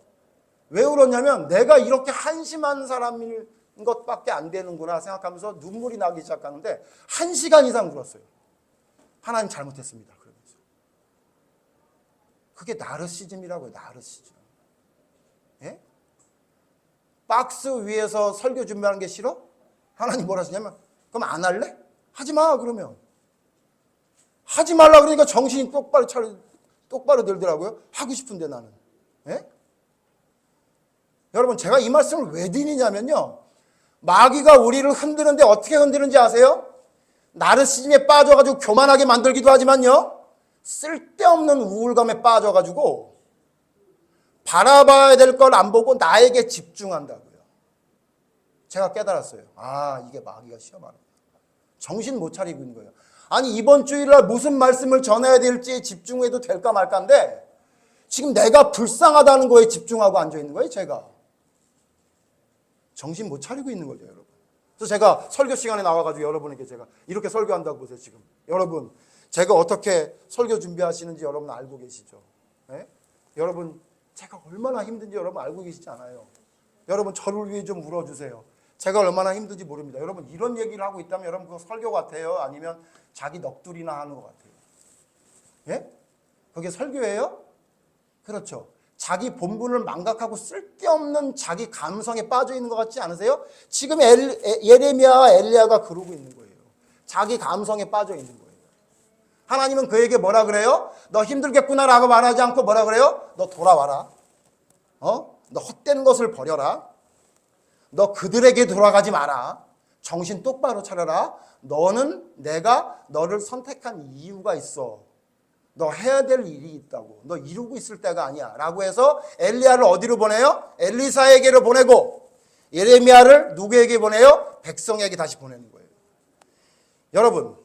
왜 울었냐면 내가 이렇게 한심한 사람인 것밖에 안 되는구나 생각하면서 눈물이 나기 시작하는데 1시간 이상 울었어요. 하나님 잘못했습니다. 그러면서. 그게 나르시즘이라고요. 나르시즘. 예? 박스 위에서 설교 준비하는 게 싫어? 하나님 뭐라 하시냐면 그럼 안 할래? 하지 마 그러면. 하지 말라 그러니까 정신이 똑바로 들더라고요. 하고 싶은데 나는. 예? 여러분 제가 이 말씀을 왜 드리냐면요. 마귀가 우리를 흔드는데 어떻게 흔드는지 아세요? 나르시즘에 빠져가지고 교만하게 만들기도 하지만요. 쓸데없는 우울감에 빠져가지고 바라봐야 될 걸 안 보고 나에게 집중한다고요. 제가 깨달았어요. 아, 이게 마귀가 시험하는 거야. 정신 못 차리고 있는 거예요. 아니 이번 주일날 무슨 말씀을 전해야 될지 집중해도 될까 말까인데 지금 내가 불쌍하다는 거에 집중하고 앉아있는 거예요. 제가 정신 못 차리고 있는 거죠, 여러분. 그래서 제가 설교 시간에 나와가지고 여러분에게 제가 이렇게 설교한다고 보세요. 지금 여러분 제가 어떻게 설교 준비하시는지 여러분 알고 계시죠? 네? 여러분 제가 얼마나 힘든지 여러분 알고 계시지 않아요? 여러분 저를 위해 좀 울어주세요. 제가 얼마나 힘든지 모릅니다. 여러분 이런 얘기를 하고 있다면 여러분 그거 설교 같아요? 아니면 자기 넋두리나 하는 것 같아요? 예? 그게 설교예요? 그렇죠. 자기 본분을 망각하고 쓸데없는 자기 감성에 빠져 있는 것 같지 않으세요? 지금 예레미야와 엘리야가 그러고 있는 거예요. 자기 감성에 빠져 있는 거예요. 하나님은 그에게 뭐라 그래요? 너 힘들겠구나라고 말하지 않고 뭐라 그래요? 너 돌아와라. 너 헛된 것을 버려라. 너 그들에게 돌아가지 마라. 정신 똑바로 차려라. 너는 내가 너를 선택한 이유가 있어. 너 해야 될 일이 있다고. 너 이루고 있을 때가 아니야. 라고 해서 엘리야를 어디로 보내요? 엘리사에게로 보내고 예레미야를 누구에게 보내요? 백성에게 다시 보내는 거예요. 여러분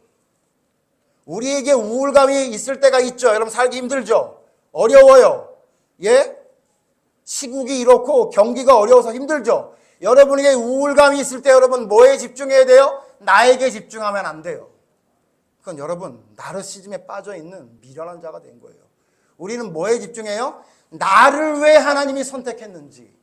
우리에게 우울감이 있을 때가 있죠. 여러분 살기 힘들죠. 어려워요. 예? 시국이 이렇고 경기가 어려워서 힘들죠. 여러분에게 우울감이 있을 때 여러분 뭐에 집중해야 돼요? 나에게 집중하면 안 돼요. 그건 여러분 나르시즘에 빠져있는 미련한 자가 된 거예요. 우리는 뭐에 집중해요? 나를 왜 하나님이 선택했는지,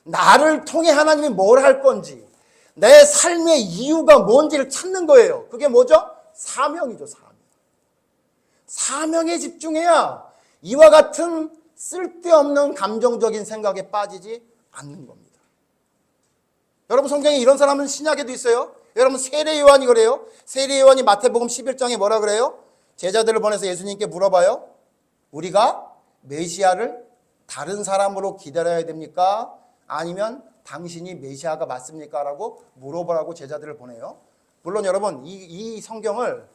나를 통해 하나님이 뭘 할 건지, 내 삶의 이유가 뭔지를 찾는 거예요. 그게 뭐죠? 사명이죠. 사명에 집중해야 이와 같은 쓸데없는 감정적인 생각에 빠지지 않는 겁니다. 여러분 성경에 이런 사람은 신약에도 있어요. 여러분 세례 요한이 그래요. 세례 요한이 마태복음 11장에 뭐라 그래요? 제자들을 보내서 예수님께 물어봐요. 우리가 메시아를 다른 사람으로 기다려야 됩니까? 아니면 당신이 메시아가 맞습니까? 라고 물어보라고 제자들을 보내요. 물론 여러분 이 성경을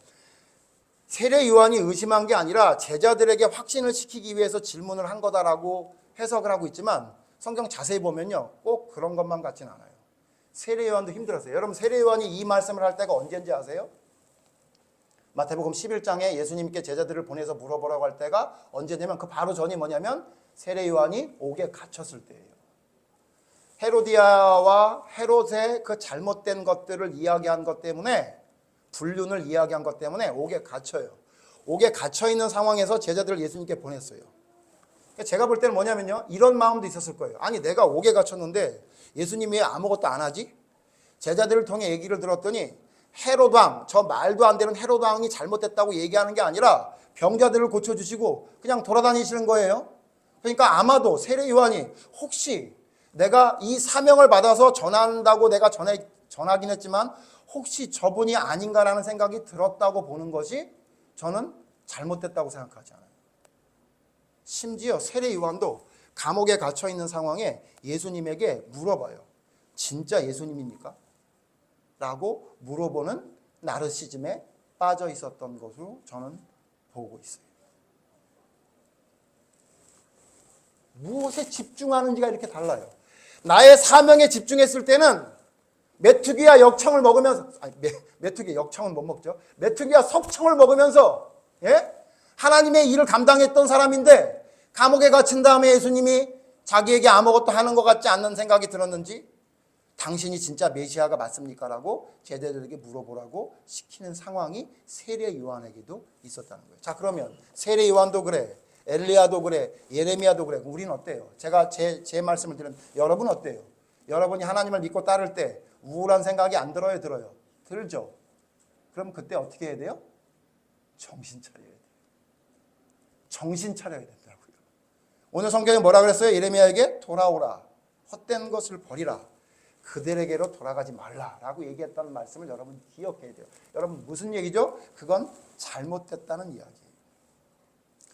세례 요한이 의심한 게 아니라 제자들에게 확신을 시키기 위해서 질문을 한 거다라고 해석을 하고 있지만 성경 자세히 보면요. 꼭 그런 것만 같진 않아요. 세례 요한도 힘들었어요. 여러분 세례 요한이 이 말씀을 할 때가 언제인지 아세요? 마태복음 11장에 예수님께 제자들을 보내서 물어보라고 할 때가 언제냐면 그 바로 전이 뭐냐면 세례 요한이 옥에 갇혔을 때예요. 헤로디아와 헤롯의 그 잘못된 것들을 이야기한 것 때문에 불륜을 이야기한 것 때문에 옥에 갇혀요. 옥에 갇혀있는 상황에서 제자들을 예수님께 보냈어요. 제가 볼 때는 뭐냐면요. 이런 마음도 있었을 거예요. 아니 내가 옥에 갇혔는데 예수님이 왜 아무것도 안 하지? 제자들을 통해 얘기를 들었더니 헤롯 왕, 저 말도 안 되는 헤롯 왕이 잘못됐다고 얘기하는 게 아니라 병자들을 고쳐주시고 그냥 돌아다니시는 거예요. 그러니까 아마도 세례 요한이 혹시 내가 이 사명을 받아서 전한다고 내가 전하긴 했지만 혹시 저분이 아닌가라는 생각이 들었다고 보는 것이 저는 잘못됐다고 생각하지 않아요. 심지어 세례 요한도 감옥에 갇혀 있는 상황에 예수님에게 물어봐요. 진짜 예수님입니까? 라고 물어보는 나르시즘에 빠져 있었던 것으로 저는 보고 있어요. 무엇에 집중하는지가 이렇게 달라요. 나의 사명에 집중했을 때는 메뚜기와 역청을 먹으면서 메뚜기 역청은 못 먹죠. 메뚜기와 석청을 먹으면서 하나님의 일을 감당했던 사람인데 감옥에 갇힌 다음에 예수님이 자기에게 아무것도 하는 것 같지 않는 생각이 들었는지 당신이 진짜 메시아가 맞습니까? 라고 제자들에게 물어보라고 시키는 상황이 세례 요한에게도 있었다는 거예요. 자 그러면 세례 요한도 그래, 엘리야도 그래, 예레미야도 그래. 우리는 어때요? 제가 제 말씀을 드리면 여러분 어때요? 여러분이 하나님을 믿고 따를 때 우울한 생각이 안 들어요? 들어요? 들죠? 그럼 그때 어떻게 해야 돼요? 정신 차려야 돼요. 정신 차려야 된다고요. 오늘 성경에 뭐라 그랬어요? 예레미야에게 돌아오라. 헛된 것을 버리라. 그들에게로 돌아가지 말라라고 얘기했다는 말씀을 여러분 기억해야 돼요. 여러분 무슨 얘기죠? 그건 잘못됐다는 이야기예요.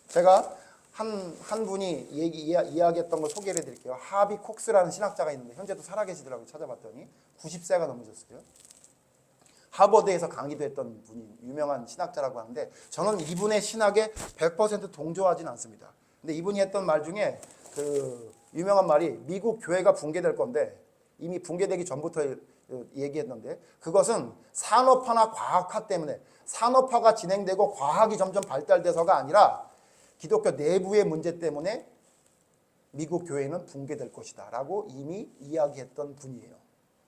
제가 한 분이 이야기했던 걸 소개를 해드릴게요. 하비 콕스라는 신학자가 있는데 현재도 살아계시더라고요. 찾아봤더니 90세가 넘으셨어요. 하버드에서 강의도 했던 분이 유명한 신학자라고 하는데 저는 이분의 신학에 100% 동조하지는 않습니다. 근데 이분이 했던 말 중에 그 유명한 말이 미국 교회가 붕괴될 건데 이미 붕괴되기 전부터 얘기했는데 그것은 산업화나 과학화 때문에 산업화가 진행되고 과학이 점점 발달돼서가 아니라 기독교 내부의 문제 때문에 미국 교회는 붕괴될 것이다 라고 이미 이야기했던 분이에요.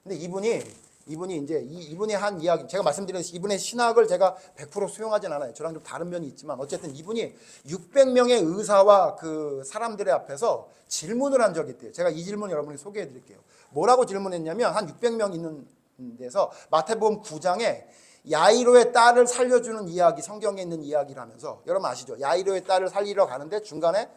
근데 이분이 한 이야기, 제가 말씀드렸듯이 이분의 신학을 제가 100% 수용하진 않아요. 저랑 좀 다른 면이 있지만 어쨌든 이분이 600명의 의사와 그 사람들의 앞에서 질문을 한 적이 있대요. 제가 이 질문 여러분에게 소개해 드릴게요. 뭐라고 질문했냐면 한 600명 있는 데서 마태복음 9장에 야이로의 딸을 살려주는 이야기, 성경에 있는 이야기를 하면서 여러분 아시죠? 야이로의 딸을 살리러 가는데 중간에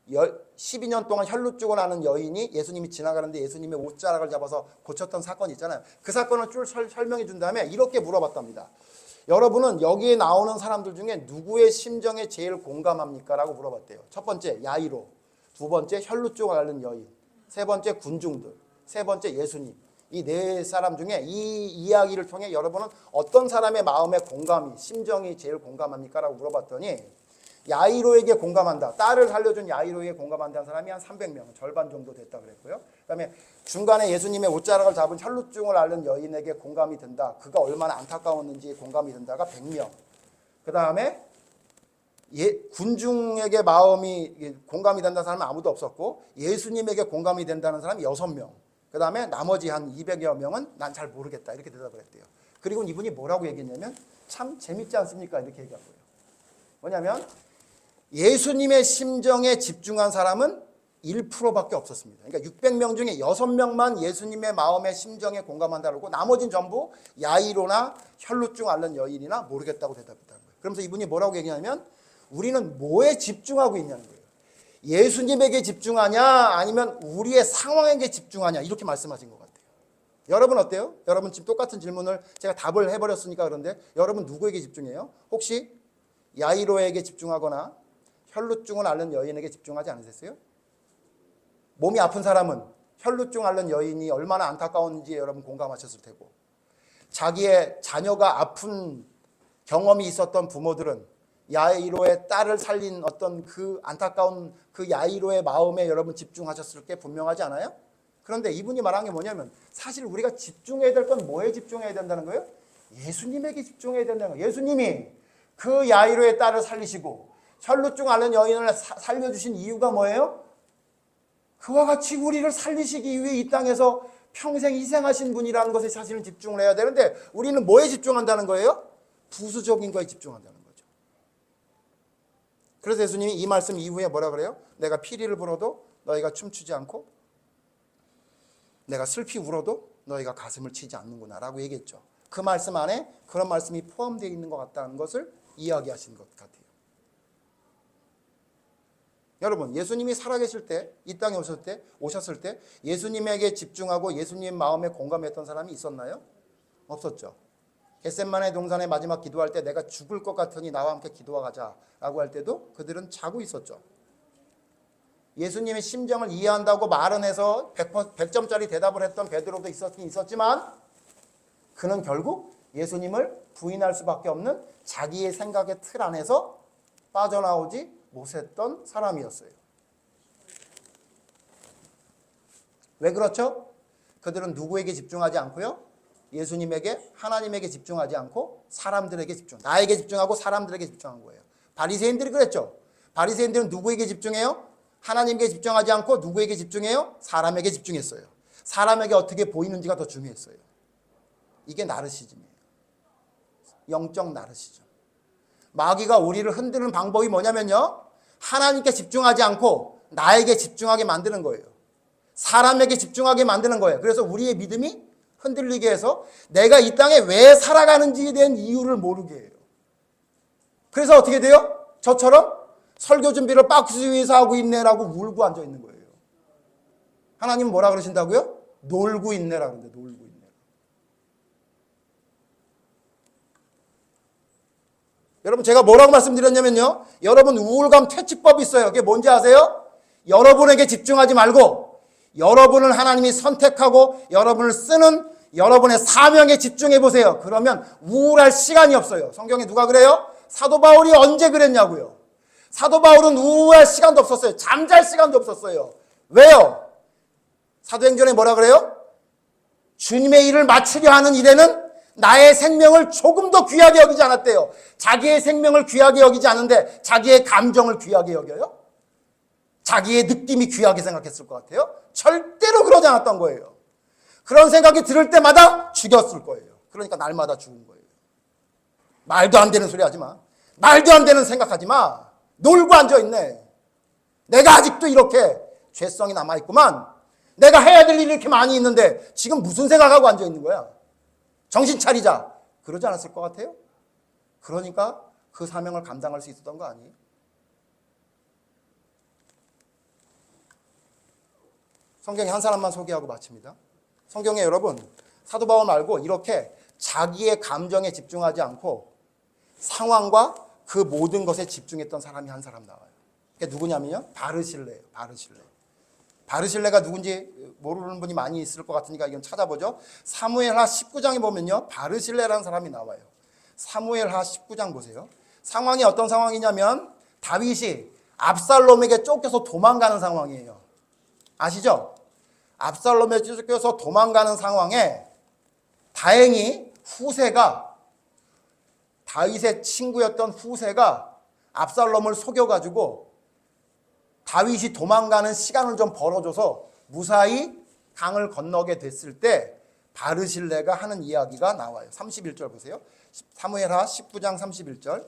12년 동안 혈루증을 앓는 여인이 예수님이 지나가는데 예수님의 옷자락을 잡아서 고쳤던 사건이 있잖아요. 그 사건을 쭉 설명해 준 다음에 이렇게 물어봤답니다. 여러분은 여기에 나오는 사람들 중에 누구의 심정에 제일 공감합니까? 라고 물어봤대요. 첫 번째 야이로, 두 번째 혈루증을 앓는 여인, 세 번째 군중들, 세 번째 예수님. 이 네 사람 중에 이 이야기를 통해 여러분은 어떤 사람의 마음에 공감이, 심정이 제일 공감합니까? 라고 물어봤더니 야이로에게 공감한다. 딸을 살려준 야이로에게 공감한다는 사람이 한 300명, 절반 정도 됐다 그랬고요. 그 다음에 중간에 예수님의 옷자락을 잡은 혈루증을 앓는 여인에게 공감이 된다. 그가 얼마나 안타까웠는지 공감이 된다가 100명. 그 다음에 군중에게 마음이 공감이 된다는 사람은 아무도 없었고 예수님에게 공감이 된다는 사람이 6명. 그 다음에 나머지 한 200여 명은 난 잘 모르겠다 이렇게 대답을 했대요. 그리고 이분이 뭐라고 얘기했냐면 참 재밌지 않습니까? 이렇게 얘기한 거예요. 뭐냐면 예수님의 심정에 집중한 사람은 1%밖에 없었습니다. 그러니까 600명 중에 6명만 예수님의 마음의 심정에 공감한다고 나머지는 전부 야이로나 혈루증 앓는 여인이나 모르겠다고 대답했다는 거예요. 그러면서 이분이 뭐라고 얘기하냐면 우리는 뭐에 집중하고 있냐는 거예요. 예수님에게 집중하냐 아니면 우리의 상황에게 집중하냐 이렇게 말씀하신 것 같아요. 여러분 어때요? 여러분 지금 똑같은 질문을 제가 답을 해버렸으니까 그런데 여러분 누구에게 집중해요? 혹시 야이로에게 집중하거나 혈루증을 앓는 여인에게 집중하지 않으셨어요? 몸이 아픈 사람은 혈루증 앓는 여인이 얼마나 안타까운지 여러분 공감하셨을 테고 자기의 자녀가 아픈 경험이 있었던 부모들은 야이로의 딸을 살린 어떤 그 안타까운 그 야이로의 마음에 여러분 집중하셨을 게 분명하지 않아요? 그런데 이분이 말한 게 뭐냐면 사실 우리가 집중해야 될 건 뭐에 집중해야 된다는 거예요? 예수님에게 집중해야 된다는 거예요. 예수님이 그 야이로의 딸을 살리시고 혈루증 앓는 여인을 살려주신 이유가 뭐예요? 그와 같이 우리를 살리시기 위해 이 땅에서 평생 희생하신 분이라는 것에 사실은 집중을 해야 되는데 우리는 뭐에 집중한다는 거예요? 부수적인 거에 집중한다는 거죠. 그래서 예수님이 이 말씀 이후에 뭐라 그래요? 내가 피리를 불어도 너희가 춤추지 않고 내가 슬피 울어도 너희가 가슴을 치지 않는구나 라고 얘기했죠. 그 말씀 안에 그런 말씀이 포함되어 있는 것 같다는 것을 이야기하신 것 같아요. 여러분 예수님이 살아계실 때 이 땅에 오셨을 때 예수님에게 집중하고 예수님 마음에 공감했던 사람이 있었나요? 없었죠. 겟세마네 동산에 마지막 기도할 때 내가 죽을 것 같으니 나와 함께 기도하자라고 할 때도 그들은 자고 있었죠. 예수님의 심정을 이해한다고 말은 해서 100점짜리 대답을 했던 베드로도 있었지만 그는 결국 예수님을 부인할 수밖에 없는 자기의 생각의 틀 안에서 빠져나오지 못했던 사람이었어요. 왜 그렇죠? 그들은 누구에게 집중하지 않고요? 예수님에게 하나님에게 집중하지 않고 사람들에게 나에게 집중하고 사람들에게 집중한 거예요. 바리새인들이 그랬죠. 바리새인들은 누구에게 집중해요? 하나님께 집중하지 않고 누구에게 집중해요? 사람에게 집중했어요. 사람에게 어떻게 보이는지가 더 중요했어요. 이게 나르시즘이에요. 영적 나르시즘. 마귀가 우리를 흔드는 방법이 뭐냐면요. 하나님께 집중하지 않고 나에게 집중하게 만드는 거예요. 사람에게 집중하게 만드는 거예요. 그래서 우리의 믿음이 흔들리게 해서 내가 이 땅에 왜 살아가는지에 대한 이유를 모르게 해요. 그래서 어떻게 돼요? 저처럼 설교 준비를 박스 위에서 하고 있네라고 울고 앉아 있는 거예요. 하나님은 뭐라 그러신다고요? 놀고 있네라고 그러는데 놀고 있네. 여러분 제가 뭐라고 말씀드렸냐면요. 여러분 우울감 퇴치법이 있어요. 그게 뭔지 아세요? 여러분에게 집중하지 말고 여러분을 하나님이 선택하고 여러분을 쓰는 여러분의 사명에 집중해 보세요. 그러면 우울할 시간이 없어요. 성경에 누가 그래요? 사도 바울이 언제 그랬냐고요. 사도 바울은 우울할 시간도 없었어요. 잠잘 시간도 없었어요. 왜요? 사도행전에 뭐라 그래요? 주님의 일을 마치려 하는 일에는 나의 생명을 조금 더 귀하게 여기지 않았대요. 자기의 생명을 귀하게 여기지 않은데 자기의 감정을 귀하게 여겨요? 자기의 느낌이 귀하게 생각했을 것 같아요? 절대로 그러지 않았던 거예요. 그런 생각이 들을 때마다 죽였을 거예요. 그러니까 날마다 죽은 거예요. 말도 안 되는 소리 하지 마. 말도 안 되는 생각하지 마. 놀고 앉아있네. 내가 아직도 이렇게 죄성이 남아있구만. 내가 해야 될 일이 이렇게 많이 있는데 지금 무슨 생각하고 앉아있는 거야? 정신 차리자. 그러지 않았을 것 같아요? 그러니까 그 사명을 감당할 수 있었던 거 아니에요? 성경에 한 사람만 소개하고 마칩니다. 성경에 여러분 사도 바울 말고 이렇게 자기의 감정에 집중하지 않고 상황과 그 모든 것에 집중했던 사람이 한 사람 나와요. 그게 누구냐면요. 바르실레예요. 바르실레가 누군지 모르는 분이 많이 있을 것 같으니까 이건 찾아보죠. 사무엘하 19장에 보면요. 바르실레라는 사람이 나와요. 사무엘하 19장 보세요. 상황이 어떤 상황이냐면 다윗이 압살롬에게 쫓겨서 도망가는 상황이에요. 아시죠? 압살롬에 쫓겨서 도망가는 상황에 다행히 후세가 다윗의 친구였던 후세가 압살롬을 속여가지고 다윗이 도망가는 시간을 좀 벌어줘서 무사히 강을 건너게 됐을 때 바르실레가 하는 이야기가 나와요. 31절 보세요. 사무엘하 19장 31절.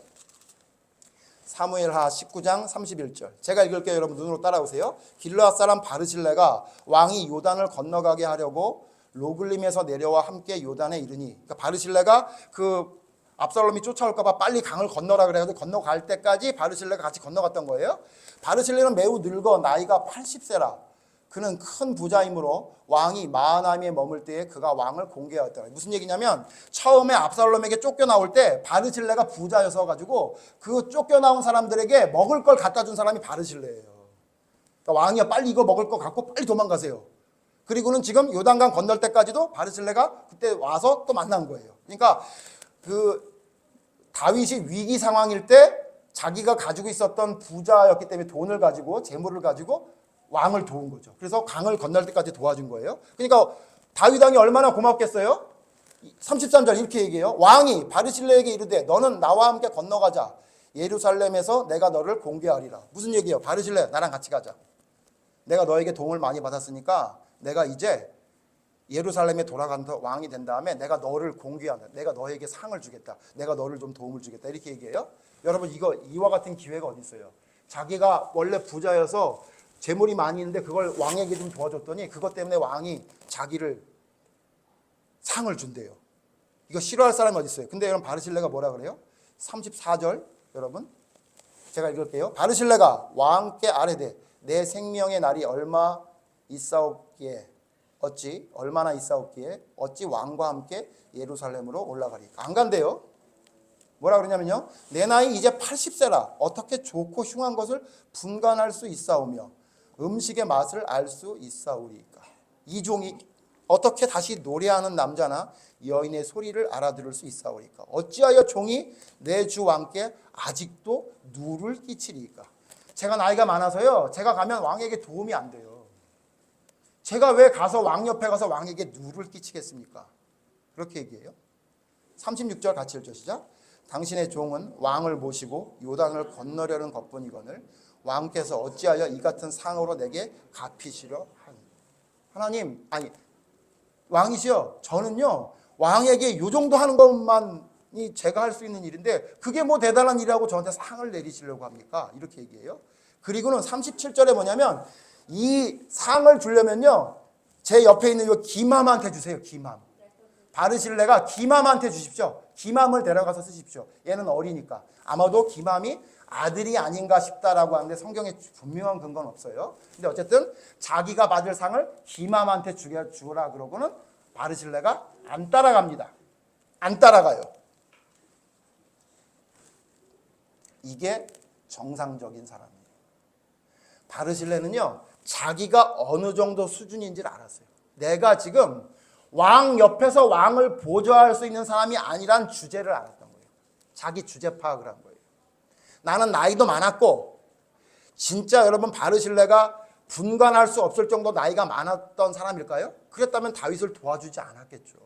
사무엘하 19장 31절. 제가 읽을게요. 여러분 눈으로 따라오세요. 길르앗 사람 바르실레가 왕이 요단을 건너가게 하려고 로글림에서 내려와 함께 요단에 이르니, 그러니까 바르실레가 그 압살롬이 쫓아올까 봐 빨리 강을 건너라 그래가지고 건너갈 때까지 바르실레가 같이 건너갔던 거예요. 바르실레는 매우 늙어 나이가 80세라. 그는 큰 부자이므로 왕이 마하나임에 머물 때에 그가 왕을 공개하였다. 무슨 얘기냐면 처음에 압살롬에게 쫓겨나올 때 바르실레가 부자여서 가지고 그 쫓겨나온 사람들에게 먹을 걸 갖다 준 사람이 바르실레예요. 그러니까 왕이야 빨리 이거 먹을 거 갖고 빨리 도망가세요. 그리고는 지금 요단강 건널 때까지도 바르실레가 그때 와서 또 만난 거예요. 그러니까 그 다윗이 위기 상황일 때 자기가 가지고 있었던 부자였기 때문에 돈을 가지고 재물을 가지고 왕을 도운 거죠. 그래서 강을 건널 때까지 도와준 거예요. 그러니까 다윗 왕이 얼마나 고맙겠어요? 33절 이렇게 얘기해요. 왕이 바르실레에게 이르되 너는 나와 함께 건너가자. 예루살렘에서 내가 너를 공개하리라. 무슨 얘기예요? 바르실레 나랑 같이 가자. 내가 너에게 도움을 많이 받았으니까 내가 이제 예루살렘에 돌아간 왕이 된 다음에 내가 너를 공개한다. 내가 너에게 상을 주겠다. 내가 너를 좀 도움을 주겠다. 이렇게 얘기해요. 여러분 이와 같은 기회가 어디 있어요? 자기가 원래 부자여서 재물이 많이 있는데 그걸 왕에게 좀 도와줬더니 그것 때문에 왕이 자기를 상을 준대요. 이거 싫어할 사람이 어디 있어요? 근데 여러분 바르실레가 뭐라 그래요? 34절 여러분 제가 읽을게요. 바르실레가 왕께 아뢰되 내 생명의 날이 얼마나 있사옵기에 어찌 왕과 함께 예루살렘으로 올라가리까? 안 간대요. 뭐라 그러냐면요. 내 나이 이제 80세라 어떻게 좋고 흉한 것을 분간할 수 있사오며 음식의 맛을 알 수 있사오리까? 이 종이 어떻게 다시 노래하는 남자나 여인의 소리를 알아들을 수 있사오리까? 어찌하여 종이 내 주 왕께 아직도 누를 끼치리까? 제가 나이가 많아서요. 제가 가면 왕에게 도움이 안 돼요. 제가 왜 가서 왕 옆에 가서 왕에게 누를 끼치겠습니까? 그렇게 얘기해요. 36절 같이 읽죠. 시작. 당신의 종은 왕을 모시고 요단을 건너려는 것뿐이거늘 왕께서 어찌하여 이 같은 상으로 내게 갚이시려 하니. 하나님, 아니 왕이시여, 저는요 왕에게 요 정도 하는 것만이 제가 할 수 있는 일인데 그게 뭐 대단한 일이라고 저한테 상을 내리시려고 합니까? 이렇게 얘기해요. 그리고는 37절에 뭐냐면 이 상을 주려면요 제 옆에 있는 이 기맘한테 주세요. 기맘. 바르실레가 기맘한테 주십시오. 기맘을 데려가서 쓰십시오. 얘는 어리니까. 아마도 기맘이 아들이 아닌가 싶다라고 하는데 성경에 분명한 근거는 없어요. 근데 어쨌든 자기가 받을 상을 기맘한테 주라 그러고는 바르실레가 안 따라갑니다. 안 따라가요. 이게 정상적인 사람이에요. 바르실레는요 자기가 어느 정도 수준인지를 알았어요. 내가 지금 왕 옆에서 왕을 보좌할 수 있는 사람이 아니란 주제를 알았던 거예요. 자기 주제 파악을 한 거예요. 나는 나이도 많았고 진짜 여러분 바르실레가 분간할 수 없을 정도 나이가 많았던 사람일까요? 그랬다면 다윗을 도와주지 않았겠죠.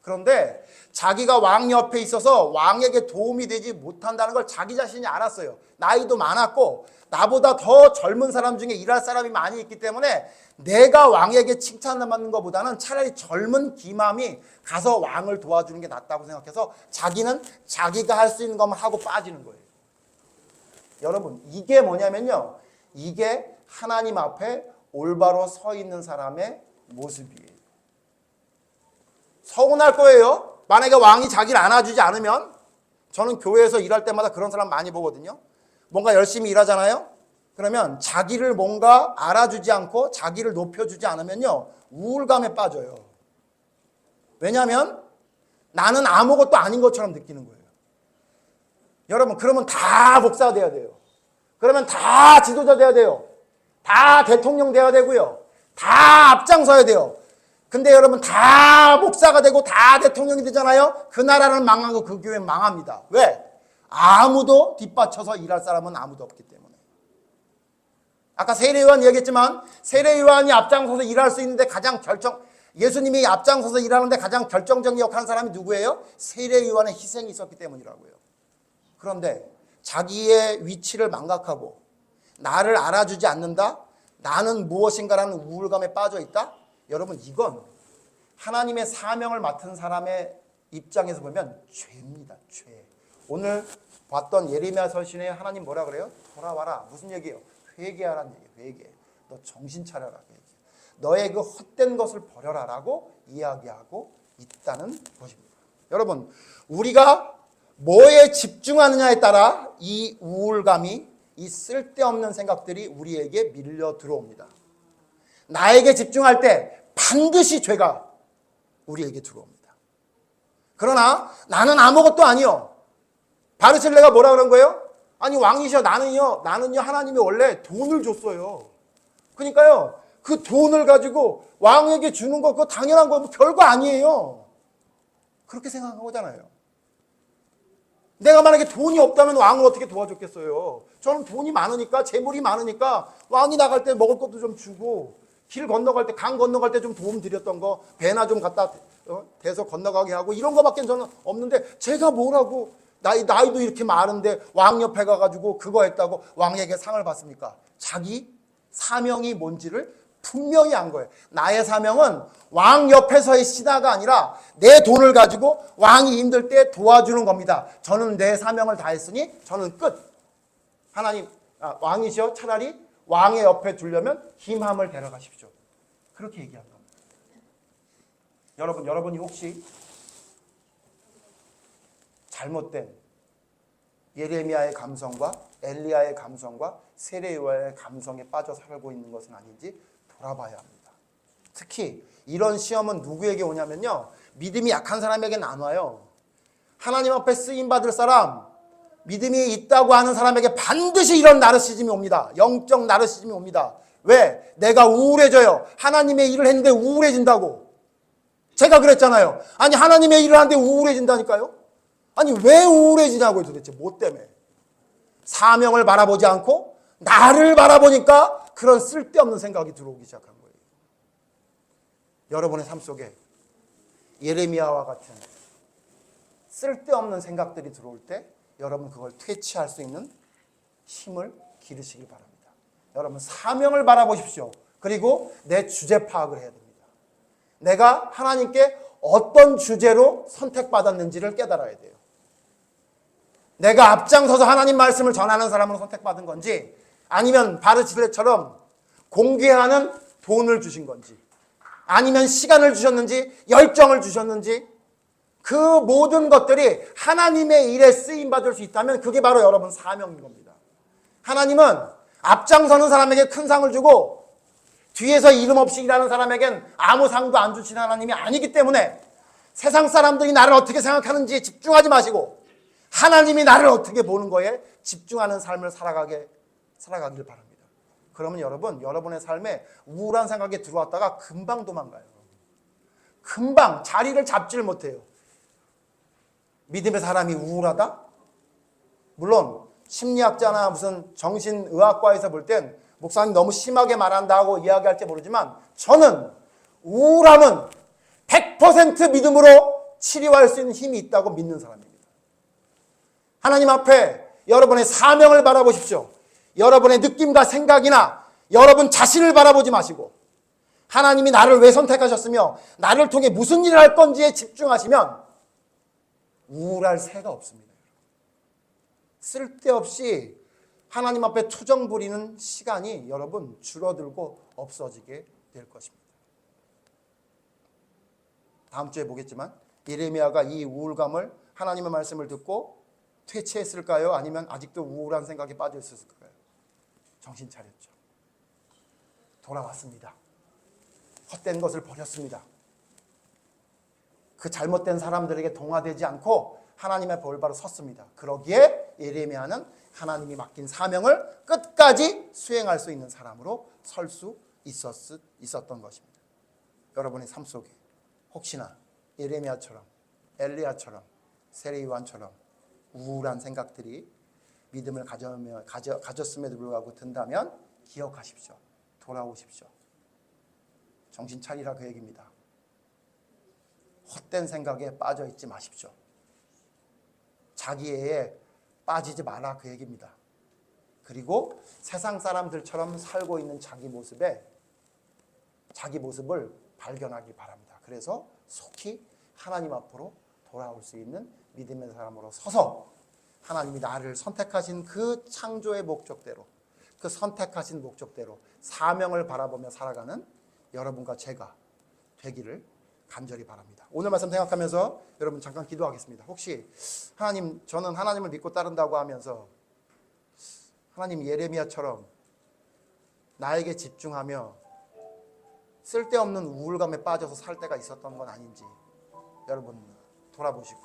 그런데 자기가 왕 옆에 있어서 왕에게 도움이 되지 못한다는 걸 자기 자신이 알았어요. 나이도 많았고 나보다 더 젊은 사람 중에 일할 사람이 많이 있기 때문에 내가 왕에게 칭찬을 받는 것보다는 차라리 젊은 기맘이 가서 왕을 도와주는 게 낫다고 생각해서 자기는 자기가 할 수 있는 것만 하고 빠지는 거예요. 여러분, 이게 뭐냐면요, 이게 하나님 앞에 올바로 서 있는 사람의 모습이에요. 서운할 거예요. 만약에 왕이 자기를 안아주지 않으면. 저는 교회에서 일할 때마다 그런 사람 많이 보거든요. 뭔가 열심히 일하잖아요. 그러면 자기를 뭔가 알아주지 않고 자기를 높여주지 않으면요, 우울감에 빠져요. 왜냐하면 나는 아무것도 아닌 것처럼 느끼는 거예요. 여러분, 그러면 다 목사가 돼야 돼요. 그러면 다 지도자 돼야 돼요. 다 대통령 돼야 되고요. 다 앞장서야 돼요. 근데 여러분, 다 목사가 되고 다 대통령이 되잖아요. 그 나라는 망하고 그 교회는 망합니다. 왜? 아무도 뒷받쳐서 일할 사람은 아무도 없기 때문에. 아까 세례요한 얘기했지만 세례요한이 앞장서서 일할 수 있는데 예수님이 앞장서서 일하는데 가장 결정적인 역할을 하는 사람이 누구예요? 세례요한의 희생이 있었기 때문이라고요. 그런데 자기의 위치를 망각하고 나를 알아주지 않는다? 나는 무엇인가라는 우울감에 빠져 있다? 여러분, 이건 하나님의 사명을 맡은 사람의 입장에서 보면 죄입니다. 죄. 오늘 봤던 예레미야 서신에 하나님 뭐라 그래요? 돌아와라. 무슨 얘기예요? 회개하라는 얘기예요. 회개. 너 정신 차려라. 너의 그 헛된 것을 버려라라고 이야기하고 있다는 것입니다. 여러분, 우리가 뭐에 집중하느냐에 따라 이 우울감이, 이 쓸데없는 생각들이 우리에게 밀려 들어옵니다. 나에게 집중할 때 반드시 죄가 우리에게 들어옵니다. 그러나 나는 아무것도 아니요. 바르실레가 뭐라 그런 거예요? 아니, 왕이셔. 나는요 하나님이 원래 돈을 줬어요. 그러니까요, 그 돈을 가지고 왕에게 주는 거 그거 당연한 거, 별거 아니에요. 그렇게 생각하잖아요. 내가 만약에 돈이 없다면 왕을 어떻게 도와줬겠어요? 저는 돈이 많으니까, 재물이 많으니까 왕이 나갈 때 먹을 것도 좀 주고, 길 건너갈 때, 강 건너갈 때 좀 도움 드렸던 거, 배나 좀 갖다 대서 건너가게 하고, 이런 거밖에 저는 없는데, 제가 뭐라고, 나이도 이렇게 많은데 왕 옆에 가가지고 그거 했다고 왕에게 상을 받습니까? 자기 사명이 뭔지를 분명히 안 거예요. 나의 사명은 왕 옆에서의 신하가 아니라 내 돈을 가지고 왕이 힘들 때 도와주는 겁니다. 저는 내 사명을 다했으니 저는 끝. 하나님, 왕이시여, 차라리 왕의 옆에 두려면 힘함을 데려가십시오. 그렇게 얘기한 겁니다. 여러분이 혹시 잘못된 예레미야의 감성과 엘리야의 감성과 세례요한의 감성에 빠져 살고 있는 것은 아닌지 돌아봐야 합니다. 특히 이런 시험은 누구에게 오냐면요, 믿음이 약한 사람에게는 안 와요. 하나님 앞에 쓰임받을 사람, 믿음이 있다고 하는 사람에게 반드시 이런 나르시즘이 옵니다. 영적 나르시즘이 옵니다. 왜? 내가 우울해져요. 하나님의 일을 했는데 우울해진다고. 제가 그랬잖아요. 아니, 하나님의 일을 하는데 우울해진다니까요. 아니, 왜 우울해지냐고요, 도대체. 뭐 때문에? 사명을 바라보지 않고 나를 바라보니까 그런 쓸데없는 생각이 들어오기 시작한 거예요. 여러분의 삶 속에 예레미야와 같은 쓸데없는 생각들이 들어올 때 여러분 그걸 퇴치할 수 있는 힘을 기르시길 바랍니다. 여러분, 사명을 바라보십시오. 그리고 내 주제 파악을 해야 됩니다. 내가 하나님께 어떤 주제로 선택받았는지를 깨달아야 돼요. 내가 앞장서서 하나님 말씀을 전하는 사람으로 선택받은 건지, 아니면 바르실레처럼 공개하는 돈을 주신 건지, 아니면 시간을 주셨는지, 열정을 주셨는지, 그 모든 것들이 하나님의 일에 쓰임받을 수 있다면 그게 바로 여러분 사명인 겁니다. 하나님은 앞장서는 사람에게 큰 상을 주고 뒤에서 이름 없이 일하는 사람에겐 아무 상도 안 주시는 하나님이 아니기 때문에 세상 사람들이 나를 어떻게 생각하는지 집중하지 마시고 하나님이 나를 어떻게 보는 거에 집중하는 삶을 살아가기를 바랍니다. 그러면 여러분의 삶에 우울한 생각이 들어왔다가 금방 도망가요. 금방 자리를 잡지를 못해요. 믿음의 사람이 우울하다? 물론 심리학자나 무슨 정신의학과에서 볼 땐 목사님 너무 심하게 말한다고 이야기할지 모르지만 저는 우울함은 100% 믿음으로 치료할 수 있는 힘이 있다고 믿는 사람입니다. 하나님 앞에 여러분의 사명을 바라보십시오. 여러분의 느낌과 생각이나 여러분 자신을 바라보지 마시고 하나님이 나를 왜 선택하셨으며 나를 통해 무슨 일을 할 건지에 집중하시면 우울할 새가 없습니다. 쓸데없이 하나님 앞에 투정 부리는 시간이 여러분 줄어들고 없어지게 될 것입니다. 다음 주에 보겠지만 예레미야가 이 우울감을 하나님의 말씀을 듣고 퇴치했을까요? 아니면 아직도 우울한 생각에 빠져 있었을까요? 정신 차렸죠. 돌아왔습니다. 헛된 것을 버렸습니다. 그 잘못된 사람들에게 동화되지 않고 하나님의 벌바로 섰습니다. 그러기에 예레미야는 하나님이 맡긴 사명을 끝까지 수행할 수 있는 사람으로 설 수 있었던 것입니다. 여러분의 삶 속에 혹시나 예레미야처럼 엘리야처럼 세례요한처럼 우울한 생각들이 믿음을 가졌음에도 불구하고 든다면 기억하십시오. 돌아오십시오. 정신 차리라 그 얘기입니다. 헛된 생각에 빠져 있지 마십시오. 자기애에 빠지지 마라 그 얘기입니다. 그리고 세상 사람들처럼 살고 있는 자기 모습을 발견하길 바랍니다. 그래서 속히 하나님 앞으로 돌아올 수 있는 믿음의 사람으로 서서 하나님이 나를 선택하신 그 창조의 목적대로, 그 선택하신 목적대로 사명을 바라보며 살아가는 여러분과 제가 되기를 간절히 바랍니다. 오늘 말씀 생각하면서 여러분 잠깐 기도하겠습니다. 혹시 하나님, 저는 하나님을 믿고 따른다고 하면서 하나님 예레미야처럼 나에게 집중하며 쓸데없는 우울감에 빠져서 살 때가 있었던 건 아닌지 여러분 돌아보시고,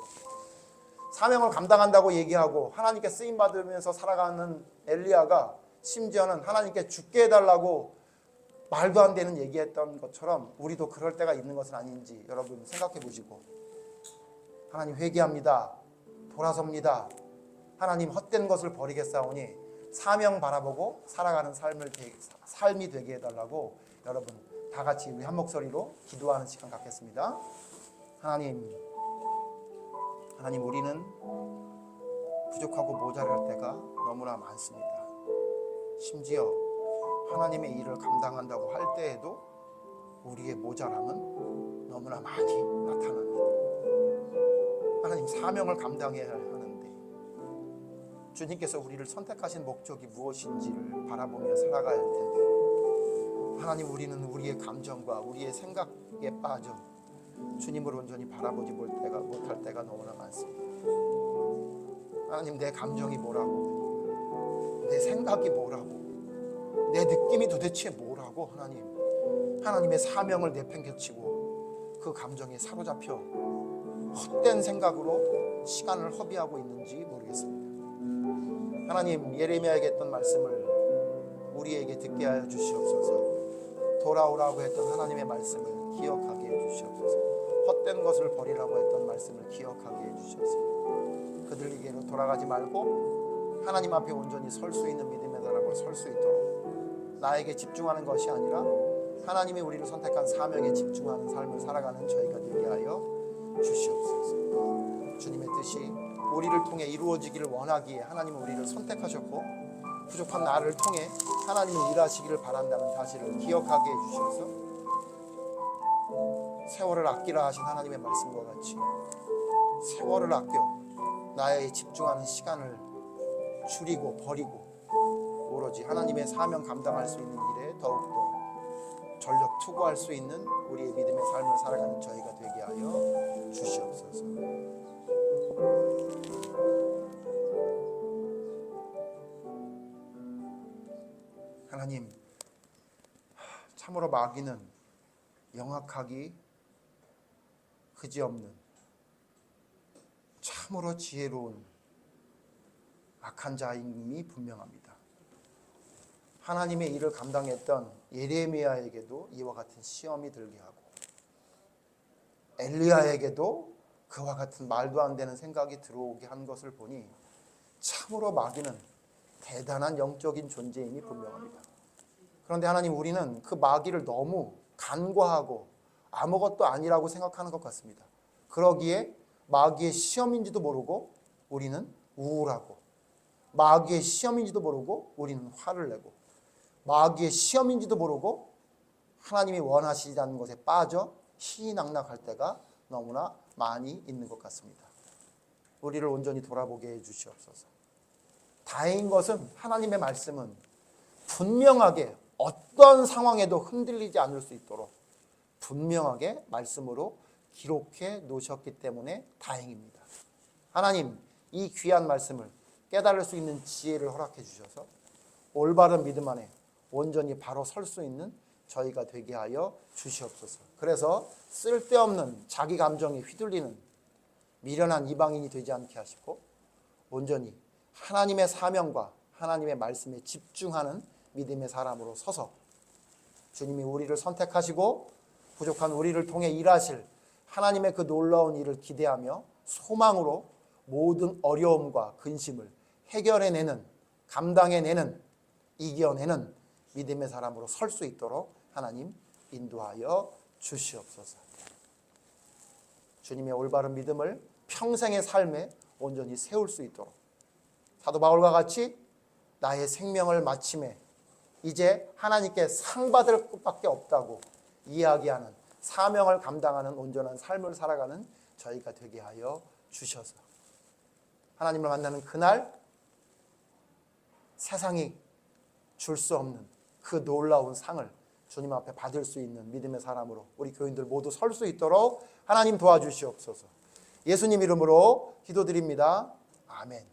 사명을 감당한다고 얘기하고 하나님께 쓰임받으면서 살아가는 엘리야가 심지어는 하나님께 죽게 해달라고 말도 안 되는 얘기했던 것처럼 우리도 그럴 때가 있는 것은 아닌지 여러분 생각해 보시고, 하나님 회개합니다. 돌아섭니다. 하나님 헛된 것을 버리겠사오니 사명 바라보고 살아가는 삶이 되게 해달라고 여러분 다 같이 우리 한 목소리로 기도하는 시간 갖겠습니다. 하나님 우리는 부족하고 모자랄 때가 너무나 많습니다. 심지어 하나님의 일을 감당한다고 할 때에도 우리의 모자람은 너무나 많이 나타납니다. 하나님 사명을 감당해야 하는데 주님께서 우리를 선택하신 목적이 무엇인지를 바라보며 살아가야 할 텐데 하나님 우리는 우리의 감정과 우리의 생각에 빠져 주님을 온전히 바라보지 못할 때가 너무나 많습니다. 하나님 내 감정이 뭐라고, 내 생각이 뭐라고, 내 느낌이 도대체 뭐라고 하나님의 사명을 내팽개치고 그 감정에 사로잡혀 헛된 생각으로 시간을 허비하고 있는지 모르겠습니다. 하나님 예레미야에게 했던 말씀을 우리에게 듣게 하여 주시옵소서. 돌아오라고 했던 하나님의 말씀을 기억하게 해주시옵소서. 헛된 것을 버리라고 했던 말씀을 기억하게 해주시옵소서. 그들에게로 돌아가지 말고 하나님 앞에 온전히 설 수 있는 믿음의 사람으로 설 수 있도록 나에게 집중하는 것이 아니라 하나님이 우리를 선택한 사명에 집중하는 삶을 살아가는 저희가 되게 하여 주시옵소서. 주님의 뜻이 우리를 통해 이루어지기를 원하기에 하나님은 우리를 선택하셨고 부족한 나를 통해 하나님이 일하시기를 바란다는 사실을 기억하게 해주셔서 세월을 아끼라 하신 하나님의 말씀과 같이 세월을 아껴 나의 집중하는 시간을 줄이고 버리고 오로지 하나님의 사명 감당할 수 있는 일에 더욱더 전력 투구할 수 있는 우리의 믿음의 삶을 살아가는 저희가 되게 하여 주시옵소서. 하나님, 참으로 마귀는 영악하기 그지없는 참으로 지혜로운 악한 자임이 분명합니다. 하나님의 일을 감당했던 예레미야에게도 이와 같은 시험이 들게 하고 엘리야에게도 그와 같은 말도 안 되는 생각이 들어오게 한 것을 보니 참으로 마귀는 대단한 영적인 존재임이 분명합니다. 그런데 하나님, 우리는 그 마귀를 너무 간과하고 아무것도 아니라고 생각하는 것 같습니다. 그러기에 마귀의 시험인지도 모르고 우리는 우울하고, 마귀의 시험인지도 모르고 우리는 화를 내고, 마귀의 시험인지도 모르고 하나님이 원하시지 않는 것에 빠져 희희낙낙할 때가 너무나 많이 있는 것 같습니다. 우리를 온전히 돌아보게 해 주시옵소서. 다행인 것은 하나님의 말씀은 분명하게 어떤 상황에도 흔들리지 않을 수 있도록 분명하게 말씀으로 기록해 놓으셨기 때문에 다행입니다. 하나님, 이 귀한 말씀을 깨달을 수 있는 지혜를 허락해 주셔서 올바른 믿음 안에 온전히 바로 설 수 있는 저희가 되게 하여 주시옵소서. 그래서 쓸데없는 자기 감정에 휘둘리는 미련한 이방인이 되지 않게 하시고 온전히 하나님의 사명과 하나님의 말씀에 집중하는 믿음의 사람으로 서서 주님이 우리를 선택하시고 부족한 우리를 통해 일하실 하나님의 그 놀라운 일을 기대하며 소망으로 모든 어려움과 근심을 해결해내는, 감당해내는, 이겨내는 믿음의 사람으로 설 수 있도록 하나님 인도하여 주시옵소서. 주님의 올바른 믿음을 평생의 삶에 온전히 세울 수 있도록 사도 바울과 같이 나의 생명을 마침에 이제 하나님께 상 받을 것밖에 없다고 이야기하는, 사명을 감당하는 온전한 삶을 살아가는 저희가 되게 하여 주셔서 하나님을 만나는 그날 세상이 줄 수 없는 그 놀라운 상을 주님 앞에 받을 수 있는 믿음의 사람으로 우리 교인들 모두 설 수 있도록 하나님 도와주시옵소서. 예수님 이름으로 기도드립니다. 아멘.